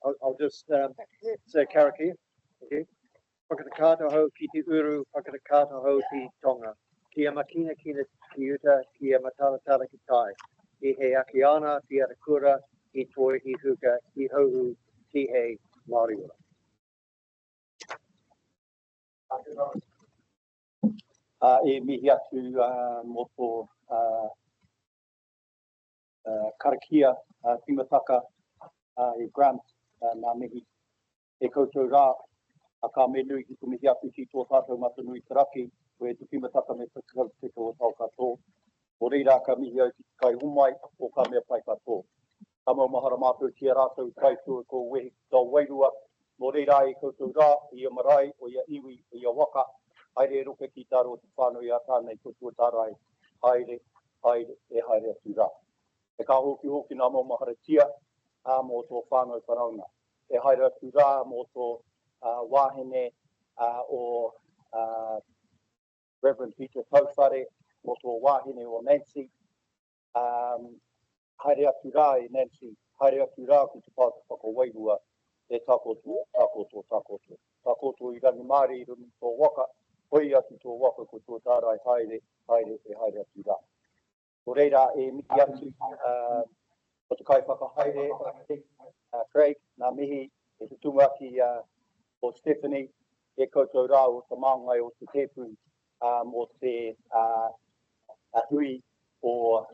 I'll just say Karakia. Thank you. Whakatau ho ki te uru, whakatau ho ki tonga. Kia makina kina tiuta, kia matalatala ki tai. I he akiana, ti arakura, I toi, I huka, I hohu, ti he Māoriura. E mihi atu mō tō Karakia, Timataka, e grant nā mihi. E koutou rā, a ka me nui ki mihi atu ki tō tātou matanui taraki, koe te Timataka me Whakakapi o tau katoa. O reira ka mihi au ki kai humai, o ka mea pai katoa. Ka mau mahara mātou ki a rātou kaifua ko wehi tau wairua. Mo reira e koutou rā, I a marae, o ia iwi, o ia waka. Haere roke ki taro te whānui a tānei koutua tārai. Haere, haere, e haere atu rā. E ka hoki hoki nā mau mahara tia, mō tō whānau whanaunga. E haere atu rā mō tō wāhine o Reverend Peter Tauwhare, mō tō wāhine o Nancy. Haere atu rā e Nancy, haere atu rā ki te pātapako wairua. E takoto, takoto, takoto. Takoto I rangi māri I rumi tō waka, hoi atu tō waka ko tō tārai haere, haere, e haere atu rā. Ko reira e mihi atu, o te kai whakahaere, Craig, nā mihi, e te tunga ki o Stephanie, e koutou rā o te maungai o te tepu, o te hui o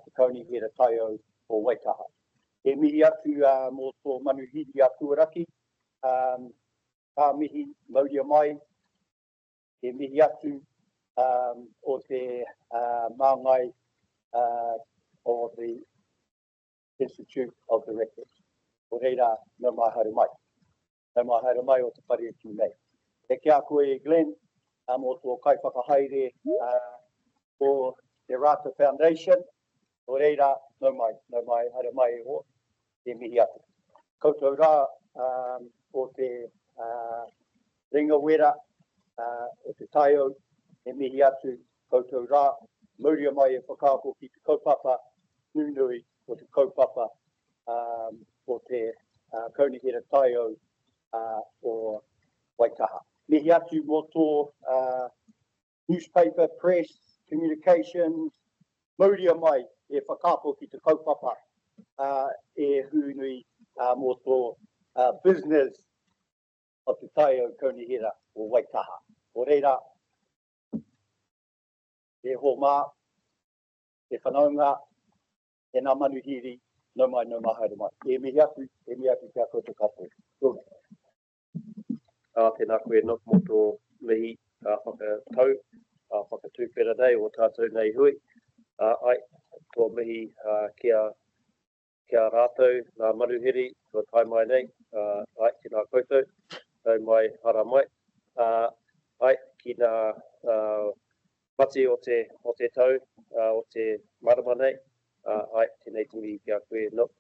te kauni hera taio o Waitaha. E mihi atu mō tō manuhiri a tuaraki, ka mihi mauria mai, e mihi atu o te maungai o the Institute of the Records. O reira, no mai haere mai. No mai haere mai o te whare atu nei. E kia koe Glenn, mō tō kai whakahaere o the Rata Foundation. O reira, no mai haere mai e ho. E mihi atu. Koutou rā o te ringa wera o te taio, e mihi atu koutou rā, mauria mai e whakaako ki te kaupapa nunui o te kaupapa o te kaunihera taio o Waitaha. Mihi atu mō tō newspaper, press, communications, mauria mai e whakaako ki te kaupapa e hunui mō tō business o te taio kaunihera o Waitaha. O reira, e ho mā, e whanaunga, e nā manuhiri, no mai haere mai. E mihi atu kia koutou katoa. Tēnā koe nok mō tō mihi whakatau, whakatūwhera nei o tātou nei hui. Ai, tō mihi kia rātou, nā manuhiri, kua tai mai nei, ai, tēnā koutou, tau mai hara mai. Ai, ki nā mati o te tau, o te marama nei, ai, tēnei tumi kia koe nok,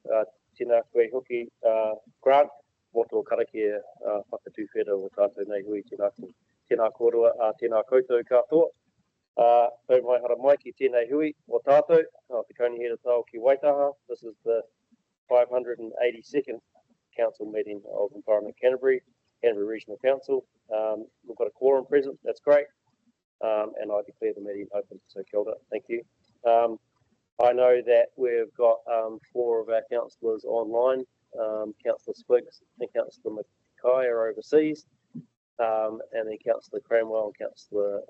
tēnā koe hoki grant, mō tō Karakia whakatūwhera o tātou nei hui, tēnā kōrua, tēnā koutou katoa. Tau mai hara mai ki tēnei hui o tātou, te kaunihera tau ki Waitaha. This is the 582nd Council meeting of Environment Canterbury Regional Council. We've got a quorum present, that's great. And I declare the meeting open, so kia ora, thank you. I know that we've got 4 of our councillors online. Councillor Swiggs and Councillor Mackay are overseas. And then Councillor Cranwell and Councillor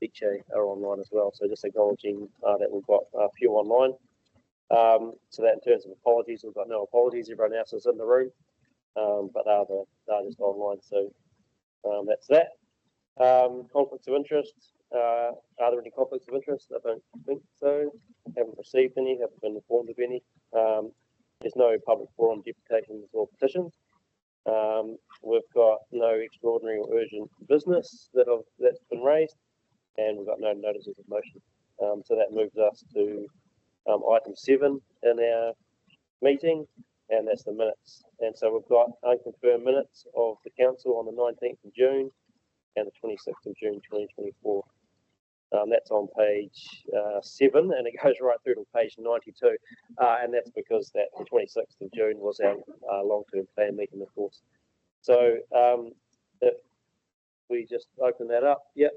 Piche are online as well. So just acknowledging that we've got a few online. So that in terms of apologies, we've got no apologies. Everyone else is in the room, but they're just online. So that's that. Conflicts of interest. Are there any conflicts of interest? I don't think so. Haven't received any. Haven't been informed of any. There's no public forum, deputations, or petitions. We've got no extraordinary or urgent business that's been raised, and we've got no notices of motion. So that moves us to item 7 in our meeting, and that's the minutes. And so we've got unconfirmed minutes of the council on the 19th of June and the 26th of June 2024. That's on page 7, and it goes right through to page 92. And that's because that the 26th of June was our long-term plan meeting, of course. So if we just open that up, yep,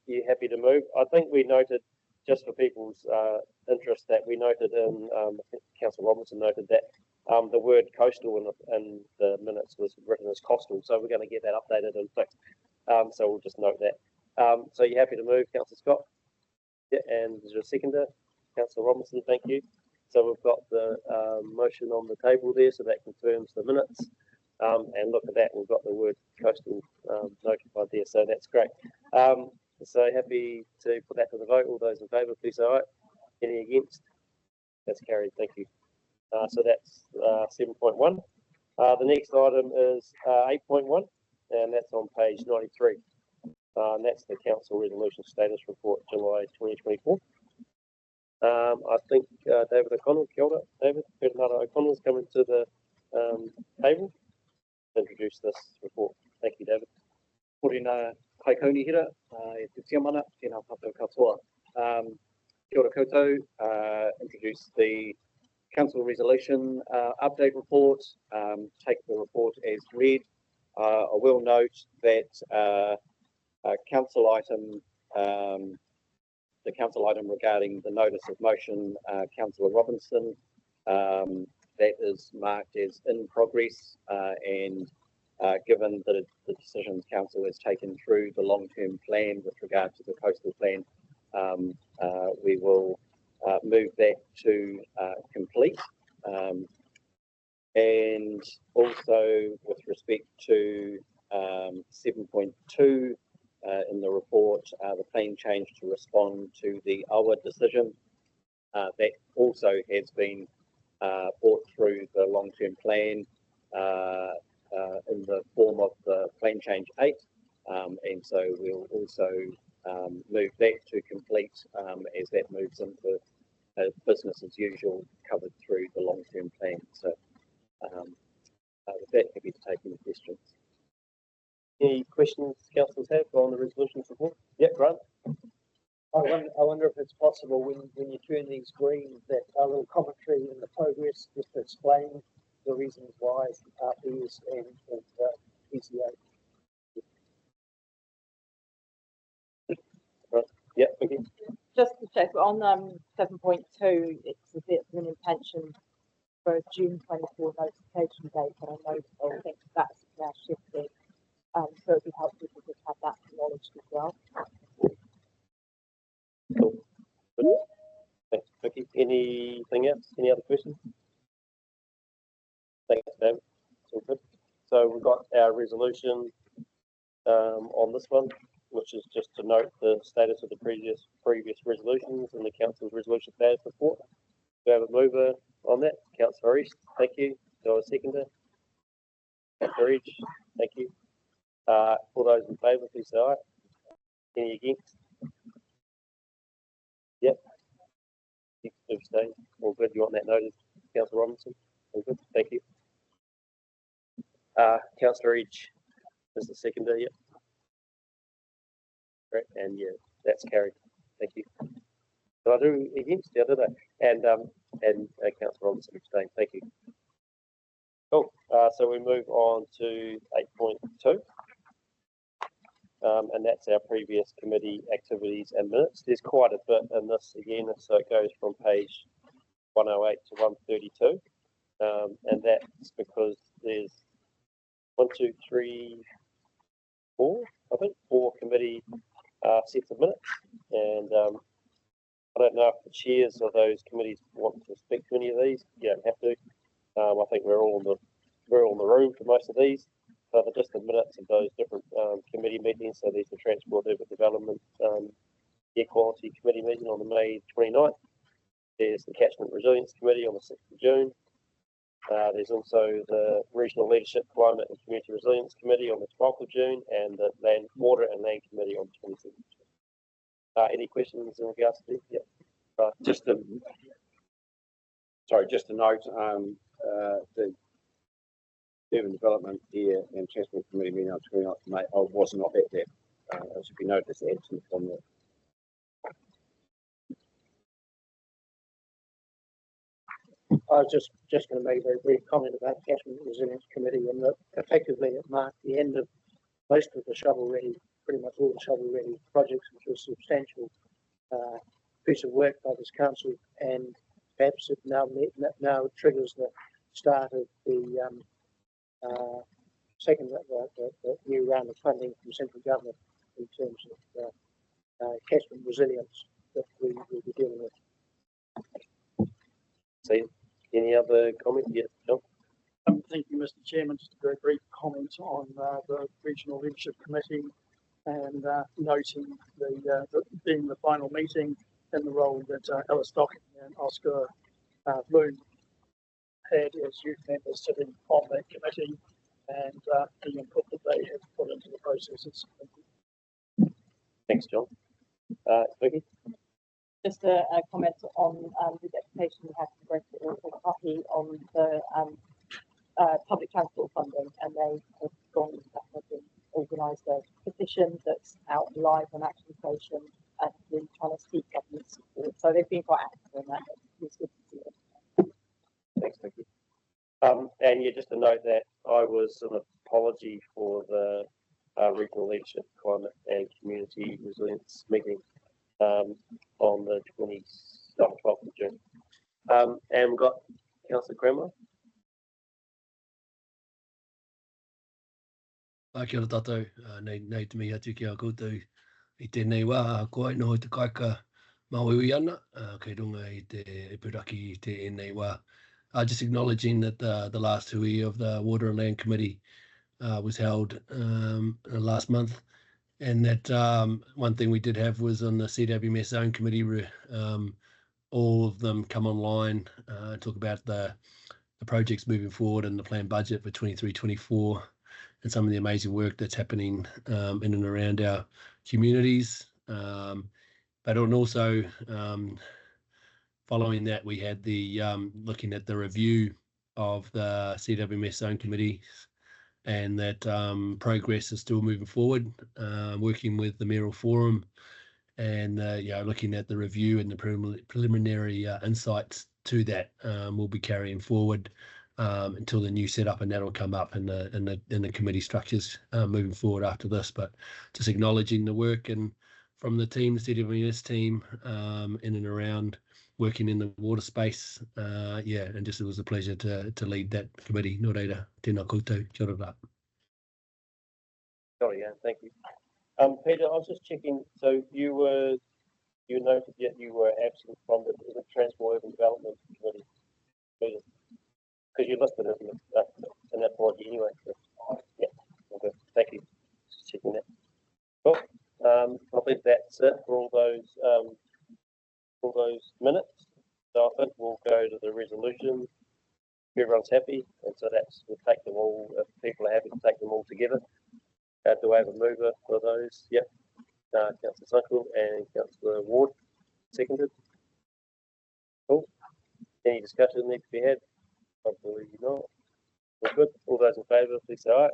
you happy to move? I think we noted, just for people's interest, that we noted in, I think Councillor Robinson noted that the word coastal in the minutes was written as coastal, so we're going to get that updated and fixed. So we'll just note that. So you're happy to move, Councillor Scott? Yeah, and is there a seconder? Councillor Robinson, thank you. So we've got the motion on the table there, so that confirms the minutes. And look at that, we've got the word coastal notified there, so that's great. So happy to put that to the vote. All those in favour, please say aye. Any against? That's carried, thank you. So that's 7.1. The next item is 8.1, and that's on page 93. And that's the Council Resolution Status Report, July 2024. I think David O'Connell, kia ora, David, Bernardo O'Connell's coming to the table to introduce this report. Thank you, David. Morena Kaikauni hira, e te tiamana, tēnā tātou katoa. Kia ora koutou, introduce the Council Resolution Update Report, take the report as read. I will note that council item, the council item regarding the notice of motion, Councillor Robinson, that is marked as in progress, and given that the decisions council has taken through the long-term plan with regard to the coastal plan, we will move that to complete. And also with respect to 7.2 in the report, the plan change to respond to the OWA decision, that also has been brought through the long-term plan in the form of the plan change 8, and so we'll also move that to complete as that moves into business as usual covered through the long-term plan. So with that, happy to take any questions. Any questions councillors have on the resolutions report? Yeah, Grant. I wonder if it's possible when you turn these green, that a little commentary in the progress just to explain the reasons why RPS and PCA. Right. Yeah, okay. Just to check, on 7.2, it's a bit of an intention for a June 24 notification date, and I think that's now shifted. So it'd be helpful to just have that acknowledged as well. Cool. Good. Thanks, Vicky. Anything else? Any other questions? Thanks, David. It's all good. So we've got our resolution on this one, which is just to note the status of the previous resolutions in the council's resolution status report. Do we have a mover on that? Councillor East, thank you. Do I have a seconder? Councillor Edge, thank you. All those in favour, please say aye. Any against? Yep. Abstain. All good. You want that noted, Councillor Robinson? All good. Thank you. Councillor Edge is the seconder. Yep. Great. And yeah, that's carried. Thank you. Did I do against? Yeah, did I? And Councillor Robinson abstained. Thank you. Cool. So we move on to 8.2. And that's our previous committee activities and minutes. There's quite a bit in this again, so it goes from page 108 to 132. And that's because there's 1, 2, 3, 4, I think, 4 committee sets of minutes. And I don't know if the chairs of those committees want to speak to any of these. You don't have to. I think we're all in the room for most of these. So they're just the minutes of those different committee meetings. So there's the Transport Urban Development Air Quality Committee meeting on the May 29th. There's the Catchment Resilience Committee on the 6th of June. There's also the Regional Leadership, Climate and Community Resilience Committee on the 12th of June, and the Water and Land Committee on the 27th of June. Any questions in regards to this? Yeah. Just to note, the Urban Development here and Transport Committee meeting on 29th of May, I was not at that. As you noted, as absent from I was just going to make a very brief comment about the Catchment Resilience Committee, and that effectively it marked the end of most of the shovel-ready, pretty much all the shovel-ready projects, which was a substantial piece of work by this council, and perhaps it now triggers the start of the second the new round of funding from central government in terms of catchment resilience that we will be dealing with. See, any other comment? Yeah, John? Thank you, Mr. Chairman. Just a very brief comment on the Regional Leadership Committee, and noting the being the final meeting and the role that Alice Dockett and Oscar Bloom had as youth members sitting on that committee, and the input that they have put into the processes. Thanks, John. Vicky? Just a comment on the deputation we had from Whakakapi on the public transport funding, and they have gone back and organised a petition that's out live on Action Station and really trying to seek government support. So they've been quite active in that. It's good to see it. Thanks, Vicky. And yeah, just to note that I was an apology for the Regional Leadership Climate and Community Resilience meeting on the 12th of June. And we've got Councillor Cranmer. Kia ora tātou, nei te mihi atu ki a koutou i tēnei wā, koe no te kaika mauiwi ana, kei runga i te puraki i tēnei wā. Just acknowledging that the last hui of the Water and Land Committee was held last month, and that one thing we did have was on the CWMS Zone Committee, all of them come online, talk about the projects moving forward and the planned budget for 23-24. And some of the amazing work that's happening in and around our communities. But also following that, we had the looking at the review of the CWMS Zone Committee, and that progress is still moving forward, working with the Mayoral Forum, and looking at the review and the preliminary insights to that. We'll be carrying forward until the new setup, and that'll come up in the committee structures moving forward after this. But just acknowledging the work and from the team, the CWMS team, in and around working in the water space. And just it was a pleasure to lead that committee. Nō reira, tēnā koutou, kia ora. Yeah, thank you. Peter, I was just checking. So you noted that you were absent from the Transport Urban Development Committee, Peter. Because you listed it in that apology anyway. So, yeah, okay. Thank you. Just checking that. Cool. I think that's it for all those minutes. So I think we'll go to the resolution. Everyone's happy, and so we'll take them all. If people are happy to take them all together. Do I have a mover for those? Yep. Councillor Sunkel and Councillor Ward, seconded. Cool. Any discussion needs to be had? Probably not. We're good. All those in favour, please say aye.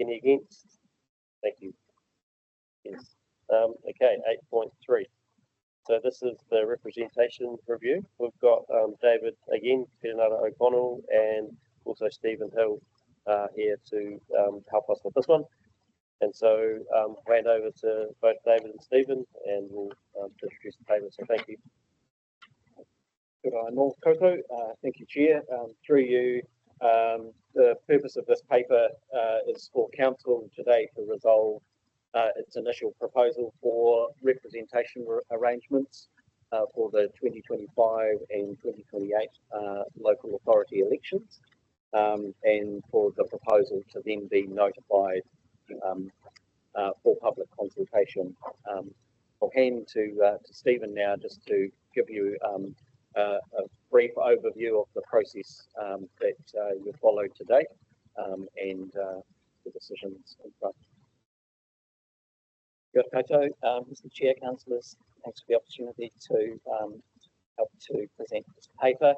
Any against? Thank you. Yes. Okay, 8.3. So this is the representation review. We've got David again, Perenara O'Connell, and also Stephen Hill here to help us with this one. And so hand over to both David and Stephen, and we'll introduce the paper. So thank you. Good eye, North Koutou. Thank you, Chair. Through you, the purpose of this paper is for Council today to resolve its initial proposal for representation arrangements for the 2025 and 2028 local authority elections, and for the proposal to then be notified for public consultation. I'll hand to Stephen now just to give you a brief overview of the process that you followed today, and the decisions in front. Kia ora koutou, Mr. Chair, councillors, thanks for the opportunity to help to present this paper.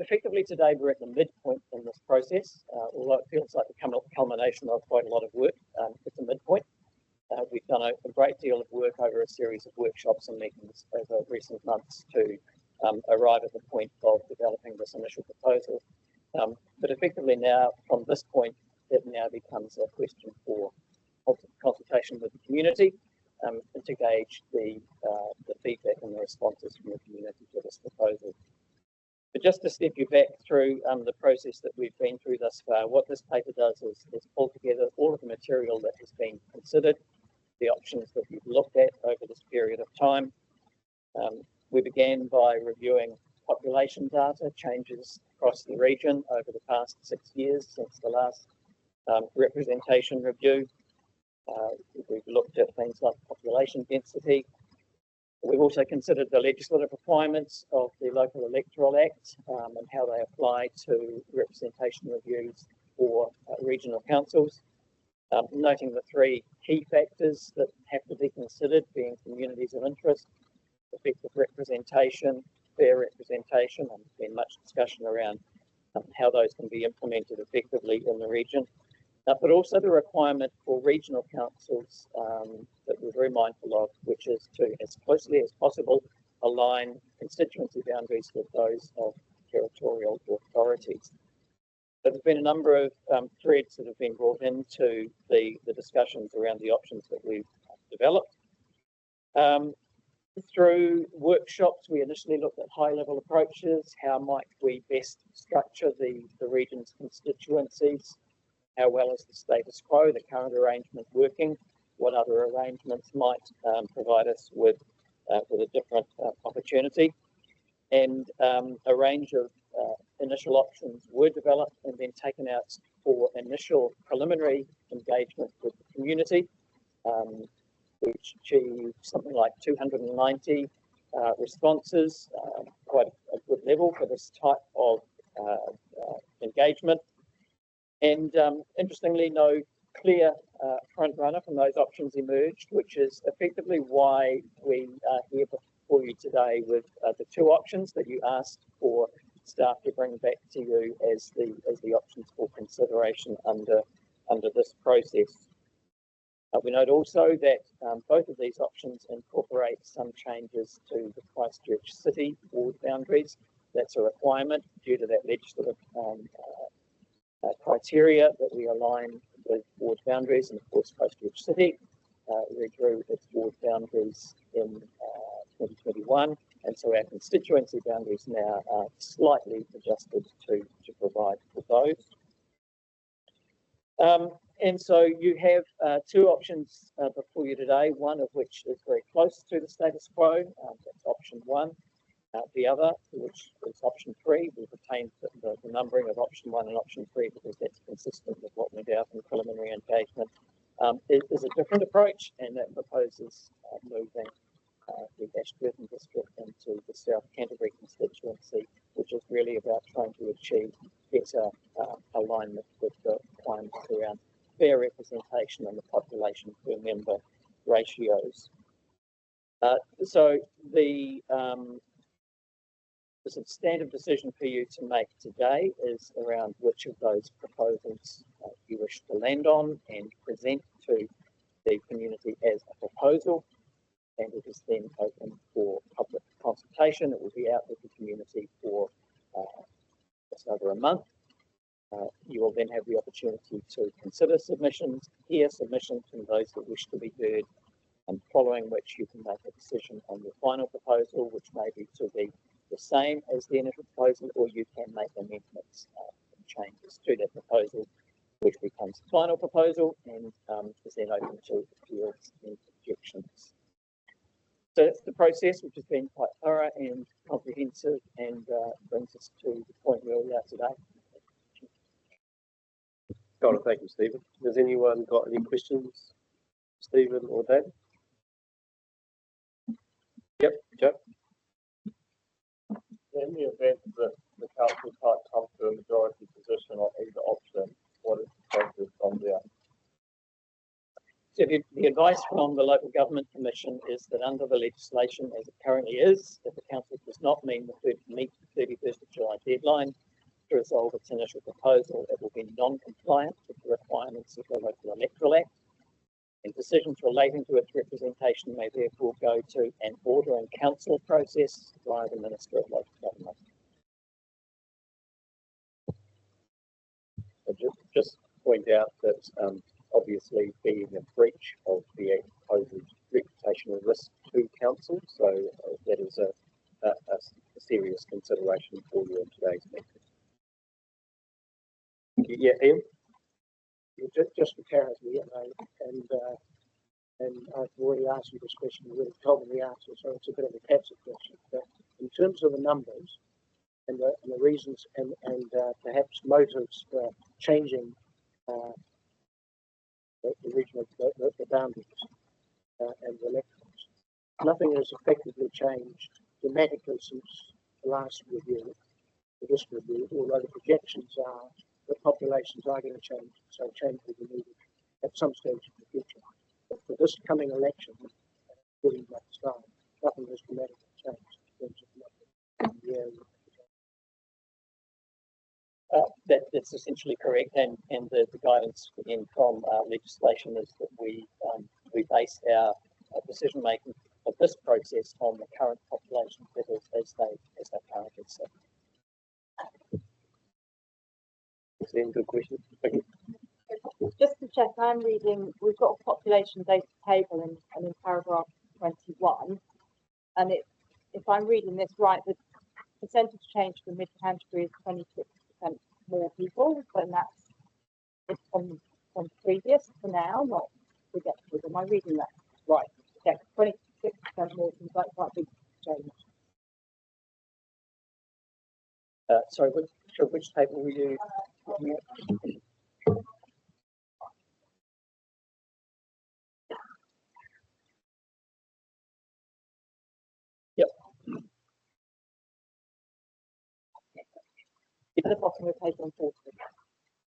Effectively today we're at the midpoint in this process, although it feels like the culmination of quite a lot of work. It's a midpoint. We've done a great deal of work over a series of workshops and meetings over recent months to arrive at the point of developing this initial proposal. But effectively now, from this point, it now becomes a question for consultation with the community and to gauge the feedback and the responses from the community to this proposal. But just to step you back through the process that we've been through thus far, what this paper does is pull together all of the material that has been considered, the options that we've looked at over this period of time. We began by reviewing population data, changes across the region over the past 6 years since the last representation review. We've looked at things like population density. We've also considered the legislative requirements of the Local Electoral Act and how they apply to representation reviews for regional councils, noting the 3 key factors that have to be considered, being communities of interest, effective representation, fair representation, and there's been much discussion around how those can be implemented effectively in the region. But also the requirement for regional councils that we're very mindful of, which is to, as closely as possible, align constituency boundaries with those of territorial authorities. But there's been a number of threads that have been brought into the discussions around the options that we've developed. Through workshops, we initially looked at high-level approaches. How might we best structure the region's constituencies? How well is the status quo, the current arrangement, working? What other arrangements might provide us with a different opportunity? And a range of initial options were developed and then taken out for initial preliminary engagement with the community, which achieved something like 290 responses, quite a good level for this type of engagement. And interestingly, no clear front runner from those options emerged, which is effectively why we are here before you today with the 2 options that you asked for staff to bring back to you as the options for consideration under this process. We note also that both of these options incorporate some changes to the Christchurch City ward boundaries. That's a requirement due to that legislative criteria that we align with ward boundaries, and of course Christchurch City redrew its ward boundaries in 2021, and so our constituency boundaries now are slightly adjusted to provide for those. And so you have 2 options before you today, one of which is very close to the status quo, that's option 1. The other, which is option 3, we've retained the numbering of option 1 and option 3 because that's consistent with what went out in preliminary engagement. It is a different approach, and that proposes moving the Ashburton district into the South Canterbury constituency, which is really about trying to achieve better alignment with the requirements around fair representation and the population per member ratios. So the substantive decision for you to make today is around which of those proposals you wish to land on and present to the community as a proposal, and it is then open for public consultation. It will be out with the community for just over a month. You will then have the opportunity to consider submissions, hear submissions from those that wish to be heard, and following which you can make a decision on your final proposal, which may be to be the same as the initial proposal, or you can make amendments and changes to that proposal, which becomes the final proposal and is then open to appeals and objections. So that's the process, which has been quite thorough and comprehensive, and brings us to the point where we are today. Got it, thank you, Stephen. Has anyone got any questions, Stephen or Dan? Yep, Joe. In the event that the council can't come to a majority position on either option, what is the process from there? So the advice from the Local Government Commission is that under the legislation as it currently is, if the council does not meet the 31st of July deadline to resolve its initial proposal, it will be non-compliant with the requirements of the Local Electoral Act. and decisions relating to its representation may therefore go to an order and council process via the Minister of Local Government. Just point out that obviously being a breach of the Act poses reputational risk to council, so that is a serious consideration for you in today's meeting. Yeah, Ian? Just for clarity, and I've already asked you this question, you already told me the answer, so it's a bit of a tacit question. But in terms of the numbers and the reasons and perhaps motives for changing the regional the boundaries and the elections, nothing has effectively changed dramatically since the last review, this review, although the projections are the populations are going to change, so change will be needed at some stage in the future. But for this coming election, 40 months' time, nothing has dramatically changed in terms of the area. That's essentially correct, and the guidance again from legislation is that we base our decision making of this process on the current population figures as they currently sit. Good question. Okay. Just to check, I'm reading, we've got a population data table and in paragraph 21, and if I'm reading this right, the percentage change for Mid Canterbury is 26% more people, but it's from previous to now, not projected. Am I reading that right? Yeah, 26% more seems like quite a big change. Sorry, which table were you looking at? Yep. At the bottom of page 140.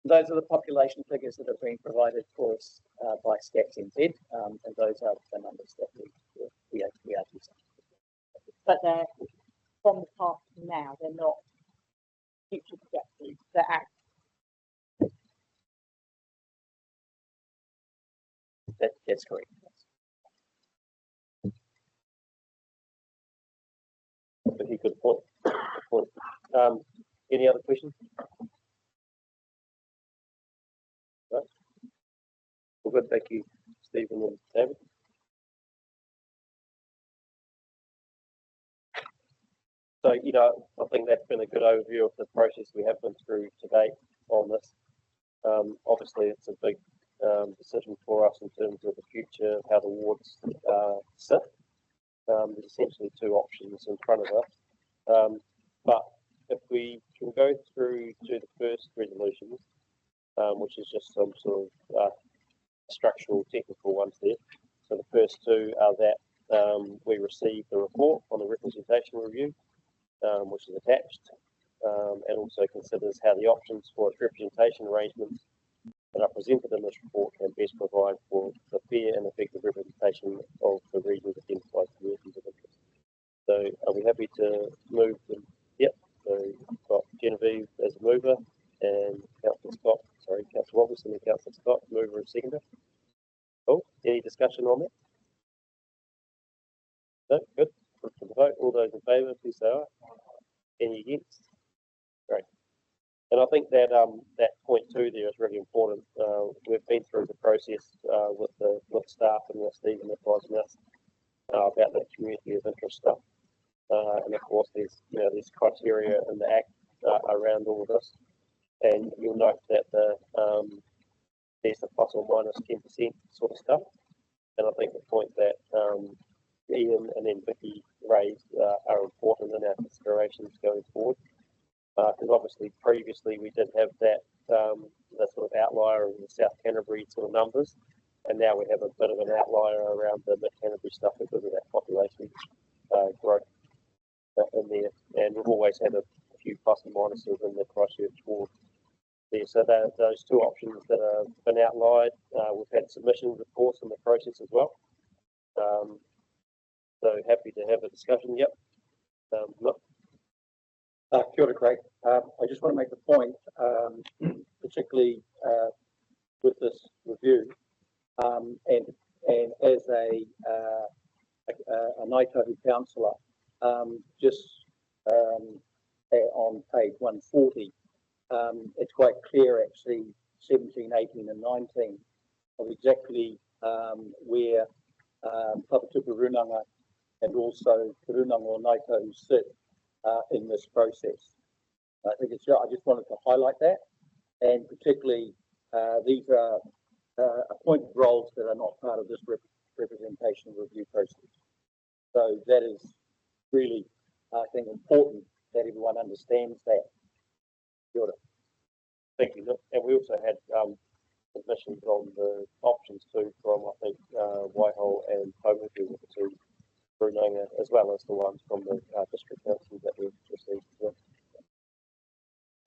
Those are the population figures that are being provided for us by Stats NZ, and those are the numbers that we are using. But they're from the past to now, they're not future projections, they're actual. That's correct. Pretty good point. Any other questions? Right. Well, good. Thank you, Stephen and David. So, I think that's been a good overview of the process we have been through to date on this. Obviously, it's a big decision for us in terms of the future, how the wards sit. There's essentially two options in front of us. But if we can go through to the first resolutions, which is just some sort of structural technical ones there. So the first two are that we received the report on the representation review, which is attached, and also considers how the options for its representation arrangements that are presented in this report can best provide for the fair and effective representation of the region's identified communities of interest. So are we happy to move them? Yep. So we've got Genevieve as a mover and Councillor Robertson and Councillor Scott, mover and seconder. Cool. Any discussion on that? No? Good. Put to the vote. All those in favour, please say aye. Any against? Great. And I think that that point two there is really important. We've been through the process with staff and with Stephen advising us about that community of interest stuff. And of course, there's criteria in the Act around all of this. And you'll note that there's the plus or minus 10% sort of stuff. And I think the point that Ian and then Vicky raised are important in our considerations going forward. Because obviously previously we did have that sort of outlier in the South Canterbury sort of numbers, and now we have a bit of an outlier around the Mid Canterbury stuff because of that population growth in there. And we've always had a few plus and minuses in the Christchurch ward there. So those two options that have been outlined, we've had submissions, of course, in the process as well. So happy to have a discussion. Yep. Look. Kia ora, Craig. I just want to make the point, particularly with this review, And as a Ngaitahu councillor, just on page 140, it's quite clear actually 17, 18 and 19 of exactly where Whakatupu Runanga and also Te Runanga o Ngaitahu sit in this process. I think it's, I just wanted to highlight that, and particularly these are appointed roles that are not part of this representation review process. So that is really, I think, important that everyone understands that. Kia ora. Thank you, Nick. And we also had submissions on the options too from, I think, Waiho and Paumahu to Runanga, as well as the ones from the district council that we've received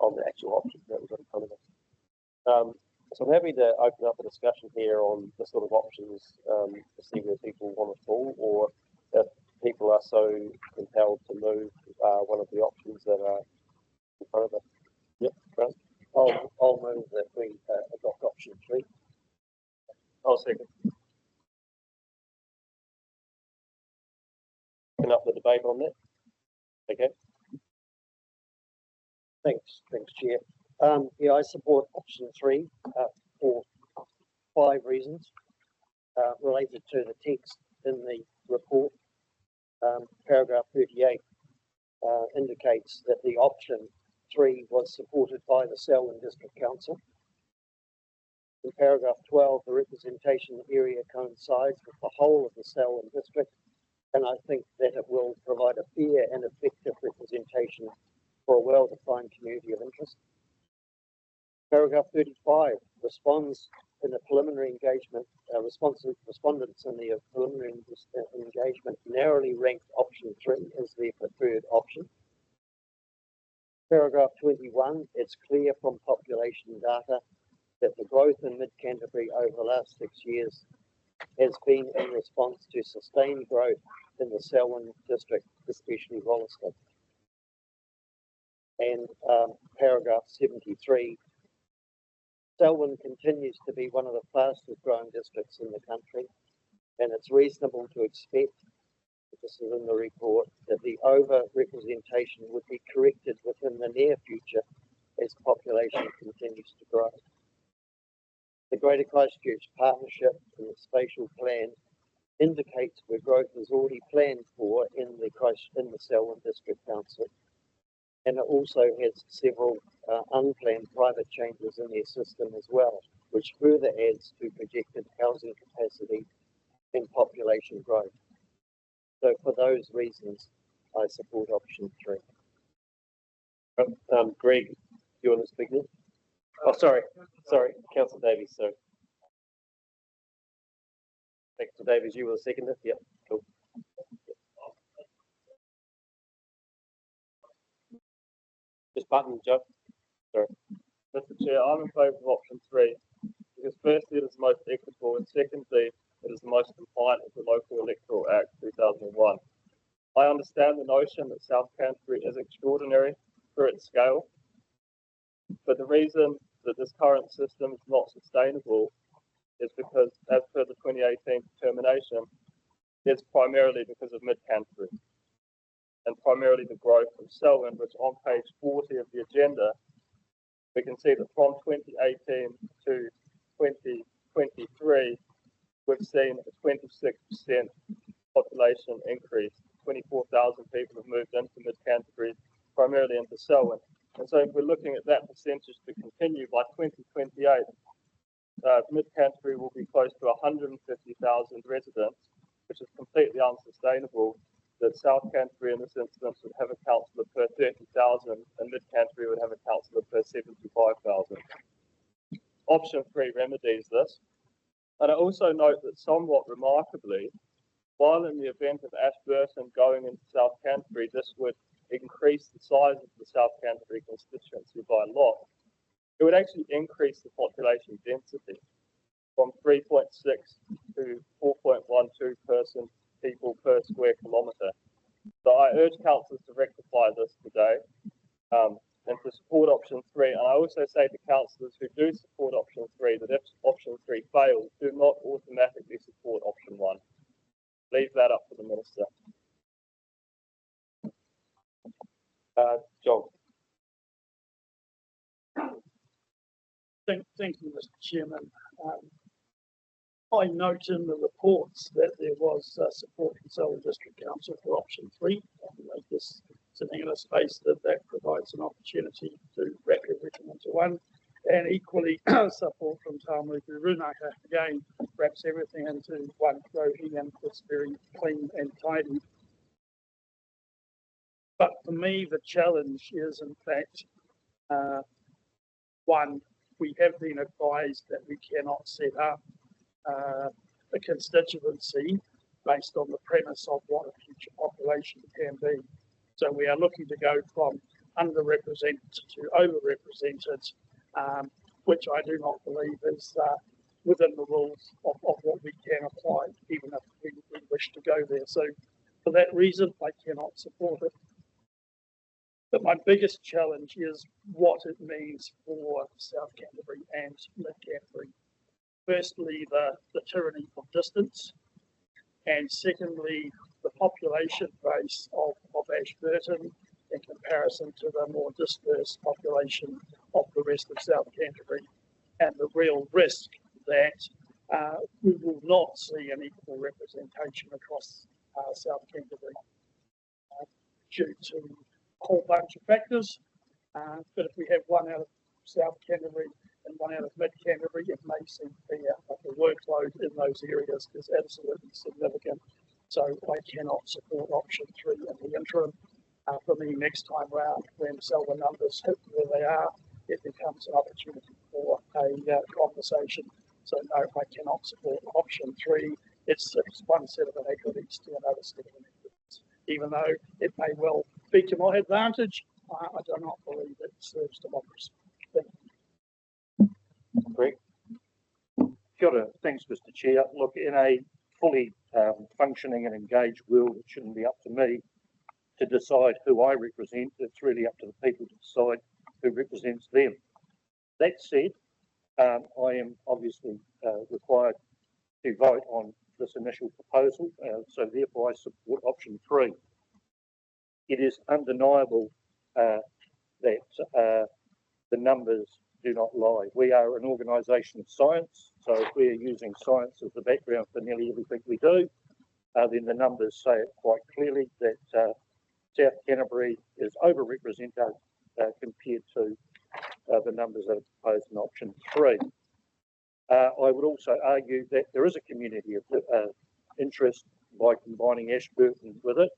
on the actual options that we've got in front of us. So I'm happy to open up a discussion here on the sort of options to see where people want to fall, or if people are so compelled to move one of the options that are in front of us. Yep, Grant. I'll move that we adopt option 3. I'll second. Open up the debate on that. Okay. Thanks, Chair. Yeah, I support option 3 for 5 reasons related to the text in the report. Paragraph 38 indicates that the option 3 was supported by the Selwyn District Council. In paragraph 12, the representation area coincides with the whole of the Selwyn District, and I think that it will provide a fair and effective representation for a well-defined community of interest. Paragraph 35 responds in the preliminary engagement, respondents in the preliminary engagement narrowly ranked option 3 as their preferred option. Paragraph 21, it's clear from population data that the growth in mid-Canterbury over the last 6 years has been in response to sustained growth in the Selwyn district, especially Wollaston. And paragraph 73, Selwyn continues to be one of the fastest growing districts in the country, and it's reasonable to expect, this is in the report, that the over-representation would be corrected within the near future as population continues to grow. The Greater Christchurch Partnership and the Spatial Plan indicates where growth is already planned for in the Selwyn District Council, and it also has several unplanned private changes in their system as well, which further adds to projected housing capacity and population growth. So for those reasons, I support option 3. Greg, do you want to speak now? Oh, sorry, Councillor Davies. So, Councillor Davies, you were the seconder. Yep, cool. Just button, Joe. Sorry. Mr. Chair, I'm in favour of option 3 because firstly it is the most equitable, and secondly it is the most compliant with the Local Electoral Act 2001. I understand the notion that South Canterbury is extraordinary for its scale, but the reason that this current system is not sustainable is because, as per the 2018 determination, it's primarily because of mid-Canterbury and primarily the growth of Selwyn, which on page 40 of the agenda, we can see that from 2018 to 2023, we've seen a 26% population increase. 24,000 people have moved into mid-Canterbury, primarily into Selwyn. And so if we're looking at that percentage to continue by 2028, mid-Canterbury will be close to 150,000 residents, which is completely unsustainable. That South Canterbury in this instance would have a councillor per 30,000 and mid-Canterbury would have a councillor per 75,000. Option 3 remedies this. And I also note that somewhat remarkably, while in the event of Ashburton going into South Canterbury, this would increase the size of the South Canterbury constituency by a lot, it would actually increase the population density from 3.6 to 4.12 people per square kilometre. So I urge councillors to rectify this today. and to support option 3. And I also say to councillors who do support option 3 that if option 3 fails, do not automatically support option 1. Leave that up to the minister. John. Thank you, Mr. Chairman. I note in the reports that there was support from Selwyn District Council for option 3. I guess sitting in a space that provides an opportunity to wrap everything into one. And equally, support from Tāmuku Runaka, again, wraps everything into one rohi and it's very clean and tidy. But for me, the challenge is, in fact, one, we have been advised that we cannot set up a constituency based on the premise of what a future population can be. So we are looking to go from underrepresented to overrepresented, which I do not believe is within the rules of what we can apply, even if we wish to go there. So for that reason, I cannot support it. But my biggest challenge is what it means for South Canterbury and Mid Canterbury. Firstly, the tyranny of distance, and secondly, the population base of Ashburton in comparison to the more dispersed population of the rest of South Canterbury, and the real risk that we will not see an equal representation across South Canterbury due to a whole bunch of factors. But if we have one out of South Canterbury and one out of Mid Canterbury, it may seem fair, but the workload in those areas is absolutely significant. So I cannot support option 3 in the interim. For me, next time round, when Selwyn numbers hit where they are, it becomes an opportunity for a conversation. So no, I cannot support option 3. It's one set of inequities to another set of inequities. Even though it may well be to my advantage, I do not believe it serves democracy. Thank you. Greg. Kia ora. Thanks, Mr. Chair. Look, in a fully functioning and engaged world, it shouldn't be up to me to decide who I represent. It's really up to the people to decide who represents them. That said, I am obviously required to vote on this initial proposal, so therefore I support option 3. It is undeniable that the numbers do not lie. We are an organisation of science, so if we're using science as the background for nearly everything we do, then the numbers say it quite clearly that South Canterbury is overrepresented compared to the numbers that are proposed in option 3. I would also argue that there is a community of interest by combining Ashburton with it.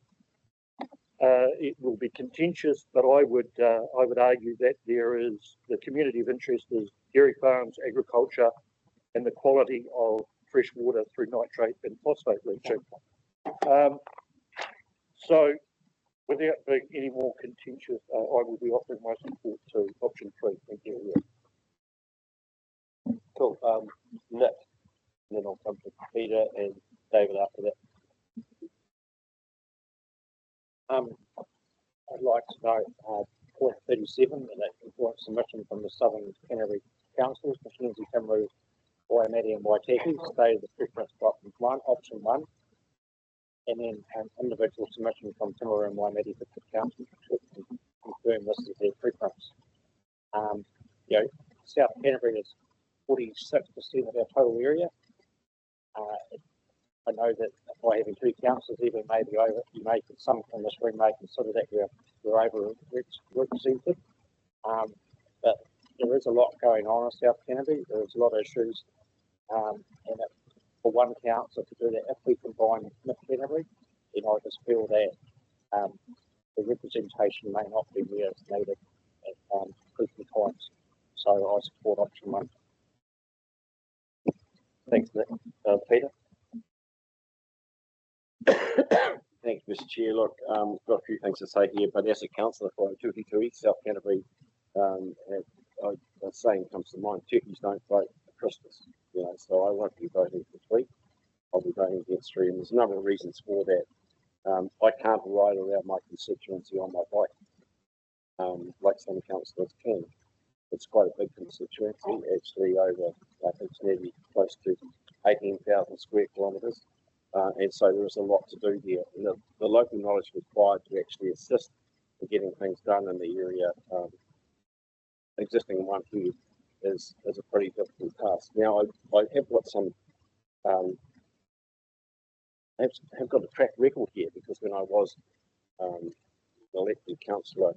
It will be contentious, but I would argue that there is the community of interest is dairy farms, agriculture, and the quality of fresh water through nitrate and phosphate leaching. So, without being any more contentious, I will be offering my support to option 3. Thank you. Cool. Nick, and then I'll come to Peter and David after that. I'd like to know point 37, and that point submission from the Southern Canterbury Councils, Mackenzie, Timaru, Waimate and Waiteki, stated the preference for option 1, and then an individual submission from Timaru and Waimate for the council to confirm this is their preference. South Canterbury is 46% of our total area. I know that by having 2 councils, even maybe some in this room may consider that we're over-represented. But there is a lot going on in South Canterbury. There's a lot of issues. And for one council to do that, if we combine Mid Canterbury, then I just feel that the representation may not be where it's needed at critical times. So I support option 1. Thanks, Nick. Peter. Thanks, Mr. Chair. Look, got a few things to say here, but as a councillor for Tuhi South Canterbury, a saying comes to mind: turkeys don't vote for Christmas. So I won't be voting for 3. I'll be voting against 3, and there's a number of reasons for that. I can't ride around my constituency on my bike. like some councillors can. It's quite a big constituency, actually over, I think it's nearly close to 18,000 square kilometres. And so there is a lot to do here. And the local knowledge required to actually assist in getting things done in the area, existing one here, is a pretty difficult task. Now, I have got some, have got a track record here, because when I was elected councillor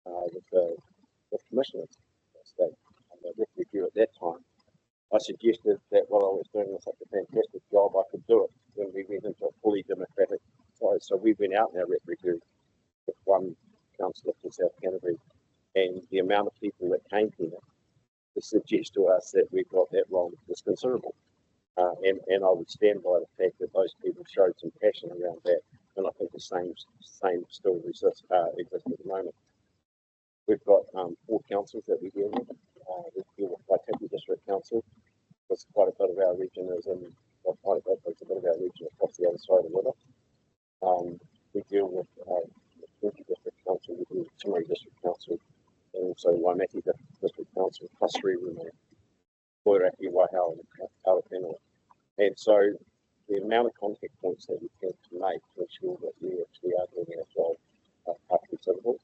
with commissioners, state review at that time, I suggested that while I was doing such a fantastic job, I could do it when we went into a fully democratic side. So we went out in our rep review with one councillor for South Canterbury, and the amount of people that came here to suggest to us that we got that wrong was considerable. And I would stand by the fact that those people showed some passion around that, and I think the same still exists at the moment. We've got 4 councils that we deal with. We deal with Whakakapi District Council. There's quite a bit of our region is in, well, quite a bit of our region across the other side of the river. We deal with Forestry District Council, we deal with Canterbury District Council, and also Waimaki District Council, plus 3 remain. Karakia, Whakatau, and Karakia. And so the amount of contact points that we have to make to ensure that we actually are doing our job are considerable.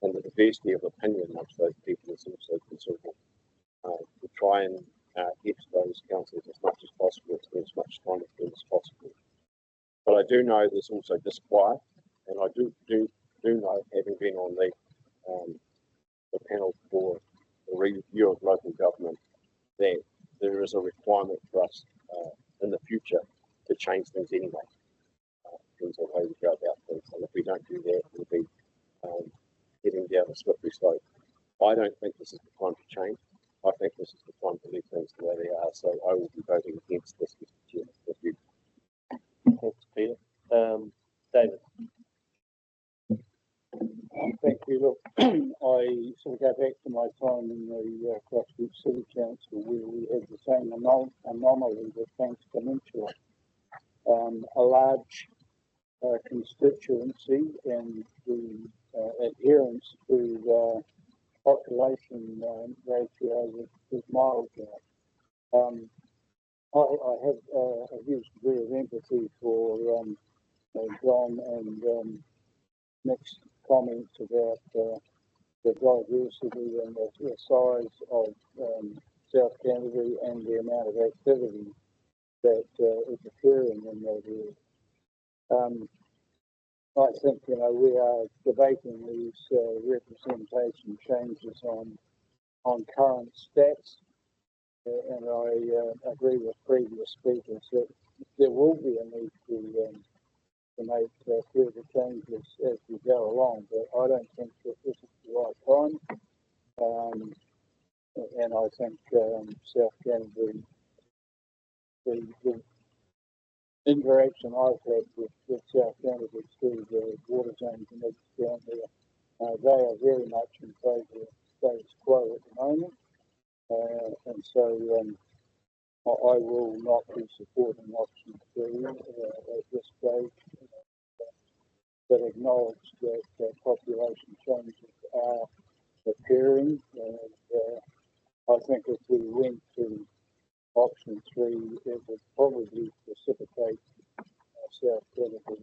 And the diversity of opinion amongst those people is also considerable. We try and get to those councils as much as possible, spend as much time with them as possible. But I do know there's also disquiet, and I do know, having been on the panel for the review of local government, that there is a requirement for us in the future to change things anyway, in terms of how we go about things. And if we don't do that, we'll be getting down a slippery slope. I don't think this is the time to change. I think this is the time to leave things the way they are. So I will be voting against this, Mr. Chairman. Thank you. Thanks, Peter. David. Thank you. Look, I sort of go back to my time in the Grassroots City Council, where we had the same anomaly with Banks Peninsula. A large constituency, and the adherence to population ratio was miles out. I have a huge degree of empathy for John and Nick's comments about the diversity and the size of South Canterbury and the amount of activity that is occurring in that area. I think, we are debating these representation changes on current stats, and I agree with previous speakers that there will be a need to make further changes as we go along, but I don't think that this is the right time. And I think South Canterbury, the interaction I've had with South Canterbury through the water zone committees down there, they are very much in favour of status quo at the moment, and so I will not be supporting option 3 at this stage, but acknowledge that population changes are occurring, and I think if we went to option 3, it would probably precipitate South Canterbury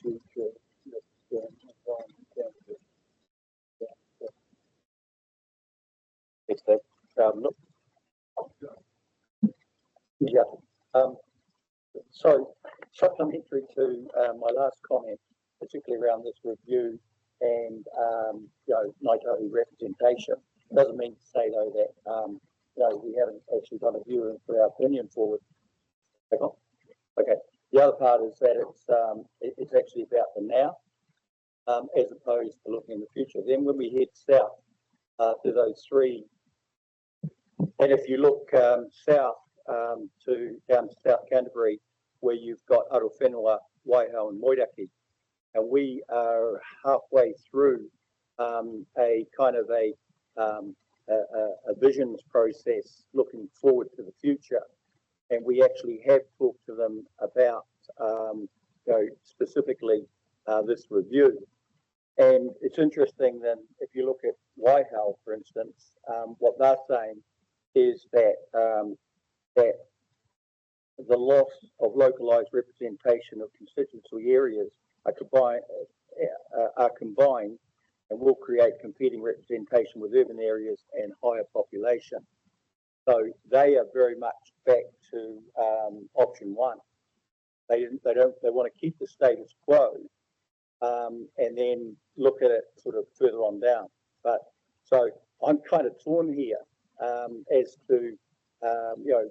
future environment Canterbury. Thanks, Dave. Look. Yeah. So, supplementary to my last comment, particularly around this review and Ngāi representation, doesn't mean to say though that we haven't actually got a view and put our opinion forward. Okay. The other part is that it's actually about the now, as opposed to looking in the future. Then when we head south to those 3, and if you look south down to South Canterbury, where you've got Arowhenua, Waihao, and Moiraki, and we are halfway through a kind of a visions process looking forward to the future, and we actually have talked to them about specifically this review. And it's interesting then, if you look at Waiho, for instance, what they're saying is that that the loss of localised representation of constituency areas are combined and will create competing representation with urban areas and higher population. So they are very much back to option one. They want to keep the status quo and then look at it sort of further on down. But so I'm kind of torn here as to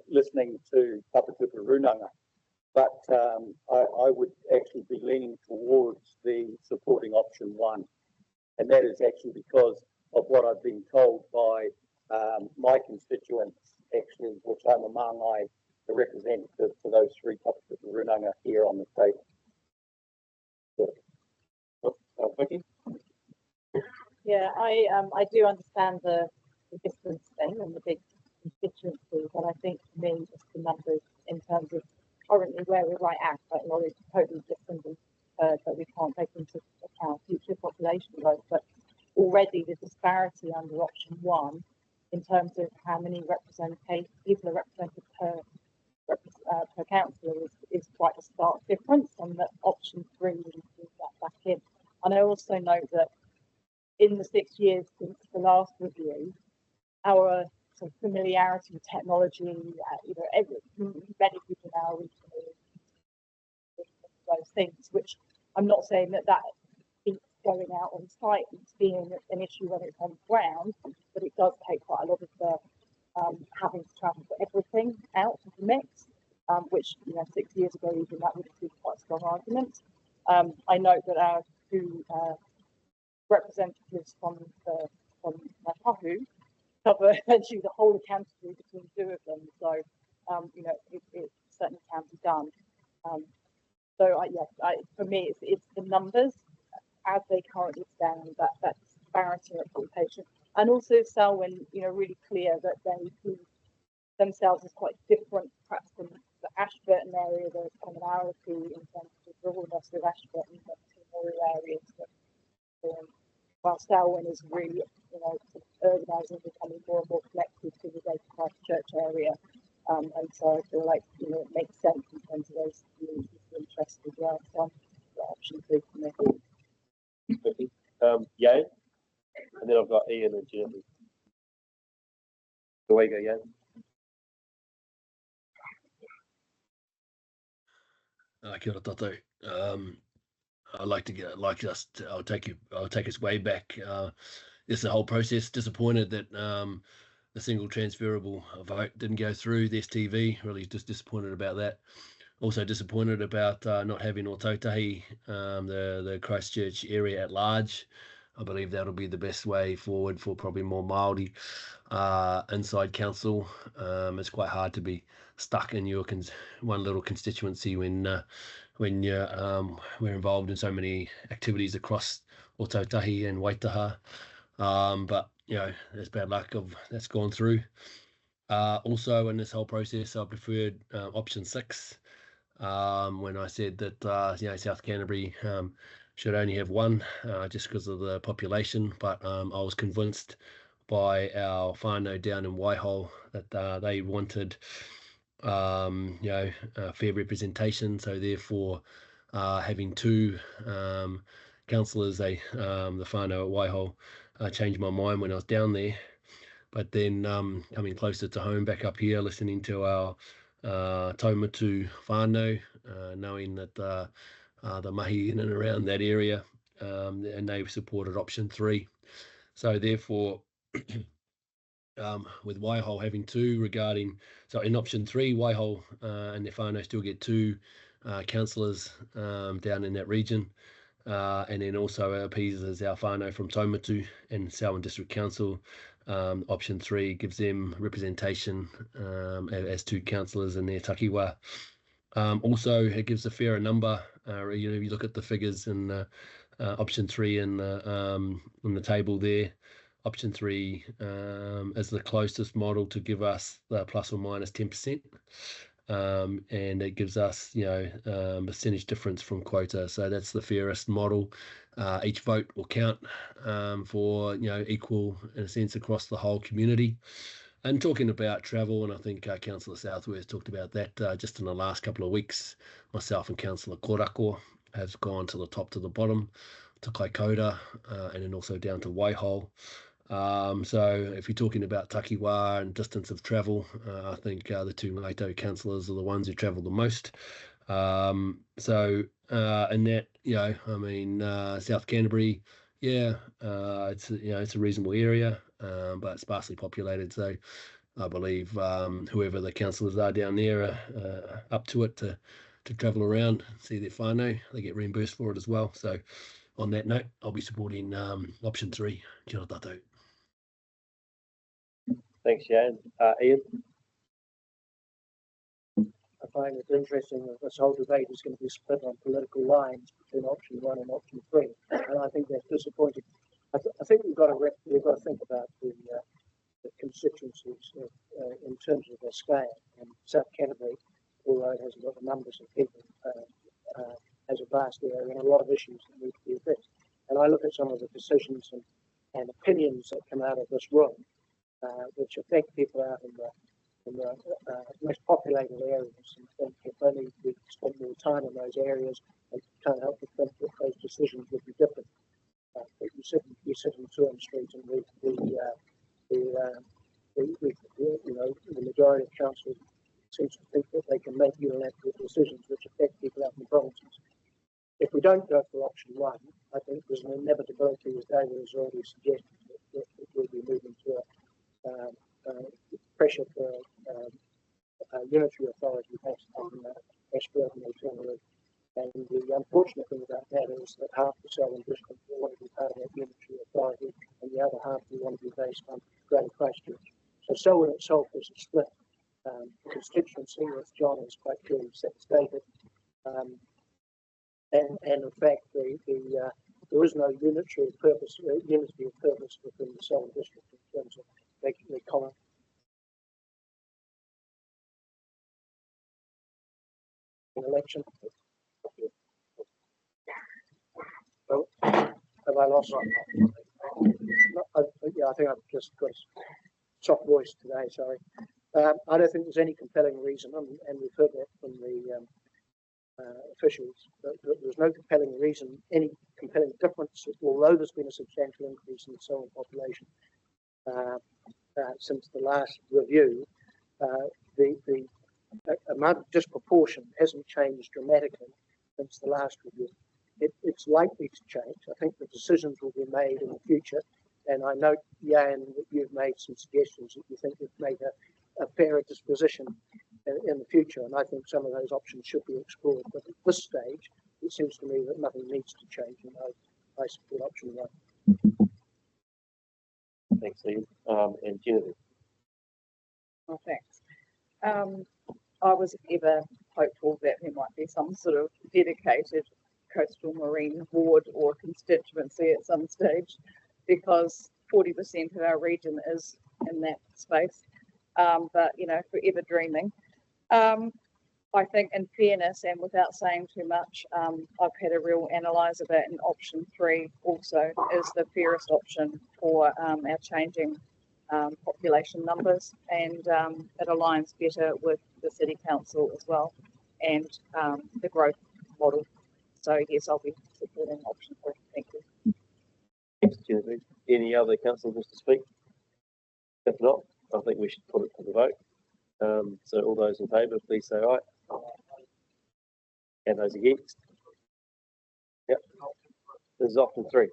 listening to Papatuka Runanga, but I would actually be leaning towards the supporting option one, and that is actually because of what I've been told by my constituents, actually, which I'm among the representative for those three Papatuka Runanga here on the table. Vicky? Yeah, I do understand the distance thing and the big constituency, but I think for me, just the numbers in terms of currently where we're right at, I acknowledge totally different and that we can't take into account future population growth, but already the disparity under option one in terms of how many people are represented per councillor is quite a stark difference, and that option three would include that back in. And I also note that in the 6 years since the last review, our sort of familiarity with technology, many people now are those things, which I'm not saying that is going out on site and being an issue when it's on the ground, but it does take quite a lot of the having to travel for everything out of the mix, which 6 years ago even that would have been quite a strong argument. I note that our two representatives from Mapahu cover essentially the whole of Canterbury between two of them, so it certainly can be done. For me, it's the numbers as they currently stand, that disparity in representation, and also Selwyn, really clear that they see themselves as quite different, perhaps from the Ashburton area. There's commonality in terms of the rural-ness of Ashburton and the rural areas. While Selwyn is really, sort of urbanising, becoming more and more connected to the Greater Christchurch area. And so I feel like, it makes sense in terms of those communities' interests as well. So option two for me. Yan, and then I've got Ian and Jeremy. Away you go, Yan. Kia ora tātou. I'll take us way back. This the whole process. Disappointed that the single transferable vote didn't go through. The STV, really just disappointed about that. Also disappointed about not having Ōtautahi, the Christchurch area at large. I believe that'll be the best way forward for probably more Māori inside council. It's quite hard to be stuck in your one little constituency when we're involved in so many activities across Ōtautahi and Waitaha. But there's bad luck that's gone through. Also in this whole process, I preferred option 6 when I said that South Canterbury should only have one just because of the population. But I was convinced by our whānau down in Waiho that they wanted fair representation. So therefore, having two councillors, the whānau at Waiho, changed my mind when I was down there. But then coming closer to home, back up here, listening to our taumatu whānau, knowing that the Mihi in and around that area, and they've supported option 3. So therefore, with Waiho having 2 so in option 3, Waiho and their whānau still get 2 councillors down in that region. And then also appeases our whānau from Taumatu and Selwyn District Council. Option 3 gives them representation as 2 councillors in their takiwa. Also, it gives a fairer number. You look at the figures in option 3 in the table there. Option 3 is the closest model to give us the plus or minus 10%. and it gives us, percentage difference from quota. So that's the fairest model. Each vote will count for, equal in a sense across the whole community. And talking about travel, and I think Councillor Southwest talked about that just in the last couple of weeks. Myself and Councillor Karakia has gone to the top to the bottom, to Kaikoura, and then also down to Waihole. So if you're talking about takiwā and distance of travel, I think the two Ngaito councillors are the ones who travel the most. In that, South Canterbury, it's a reasonable area, but it's sparsely populated. So I believe whoever the councillors are down there are up to it to travel around, see their whānau. They get reimbursed for it as well. So on that note, I'll be supporting option 3. Kia ora tātou. Thanks, Jan. Ian? I find it interesting that this whole debate is going to be split on political lines between option 1 and option 3, and I think that's disappointing. I think we've got to think about the constituencies in terms of their scale. And South Canterbury, although it hasn't got the numbers of people, has a vast area and a lot of issues that need to be addressed. And I look at some of the decisions and opinions that come out of this room, which affect people out in the most populated areas, and think if only we spend more time in those areas and can't help but think that those decisions would be different. But you sit in Tuam Street and the majority of council seems to think that they can make unilateral decisions which affect people out in the provinces. If we don't go for option 1, I think there's an inevitability, as David has already suggested, that we'll be moving to pressure for unitary authority based on Ashburton and Canterbury. And the unfortunate thing about that is that half the Southern District will want to be part of that unitary authority, and the other half will want to be based on Greater Christchurch. So Selwyn itself is a split constituency, as John has quite clearly stated. And in fact, there is no unity of purpose within the Southern District in terms of making the common. Election. Oh, have I lost? I think I've just got a soft voice today. Sorry. I don't think there's any compelling reason, and we've heard that from the officials. But there's no compelling reason, any compelling difference, although there's been a substantial increase in the Selwyn population since the last review. The amount of disproportion hasn't changed dramatically since the last review. It's likely to change. I think the decisions will be made in the future, and I note, Jan, that you've made some suggestions that you think would make a fairer disposition in the future, and I think some of those options should be explored. But at this stage, it seems to me that nothing needs to change, and I support option 1. Thanks, Ian. And Genevieve? Oh, thanks. I was ever hopeful that there might be some sort of dedicated coastal marine board or constituency at some stage, because 40% of our region is in that space. But forever dreaming. I think, in fairness and without saying too much, I've had a real analyse of it, and option 3 also is the fairest option for our changing population numbers, and it aligns better with the City Council as well, and the growth model. So yes, I'll be supporting option 3. Thank you. Thanks, Genevieve. Any other councillors wish to speak? If not, I think we should put it to the vote. So all those in favour, please say aye. And those against? Yep. This is option 3.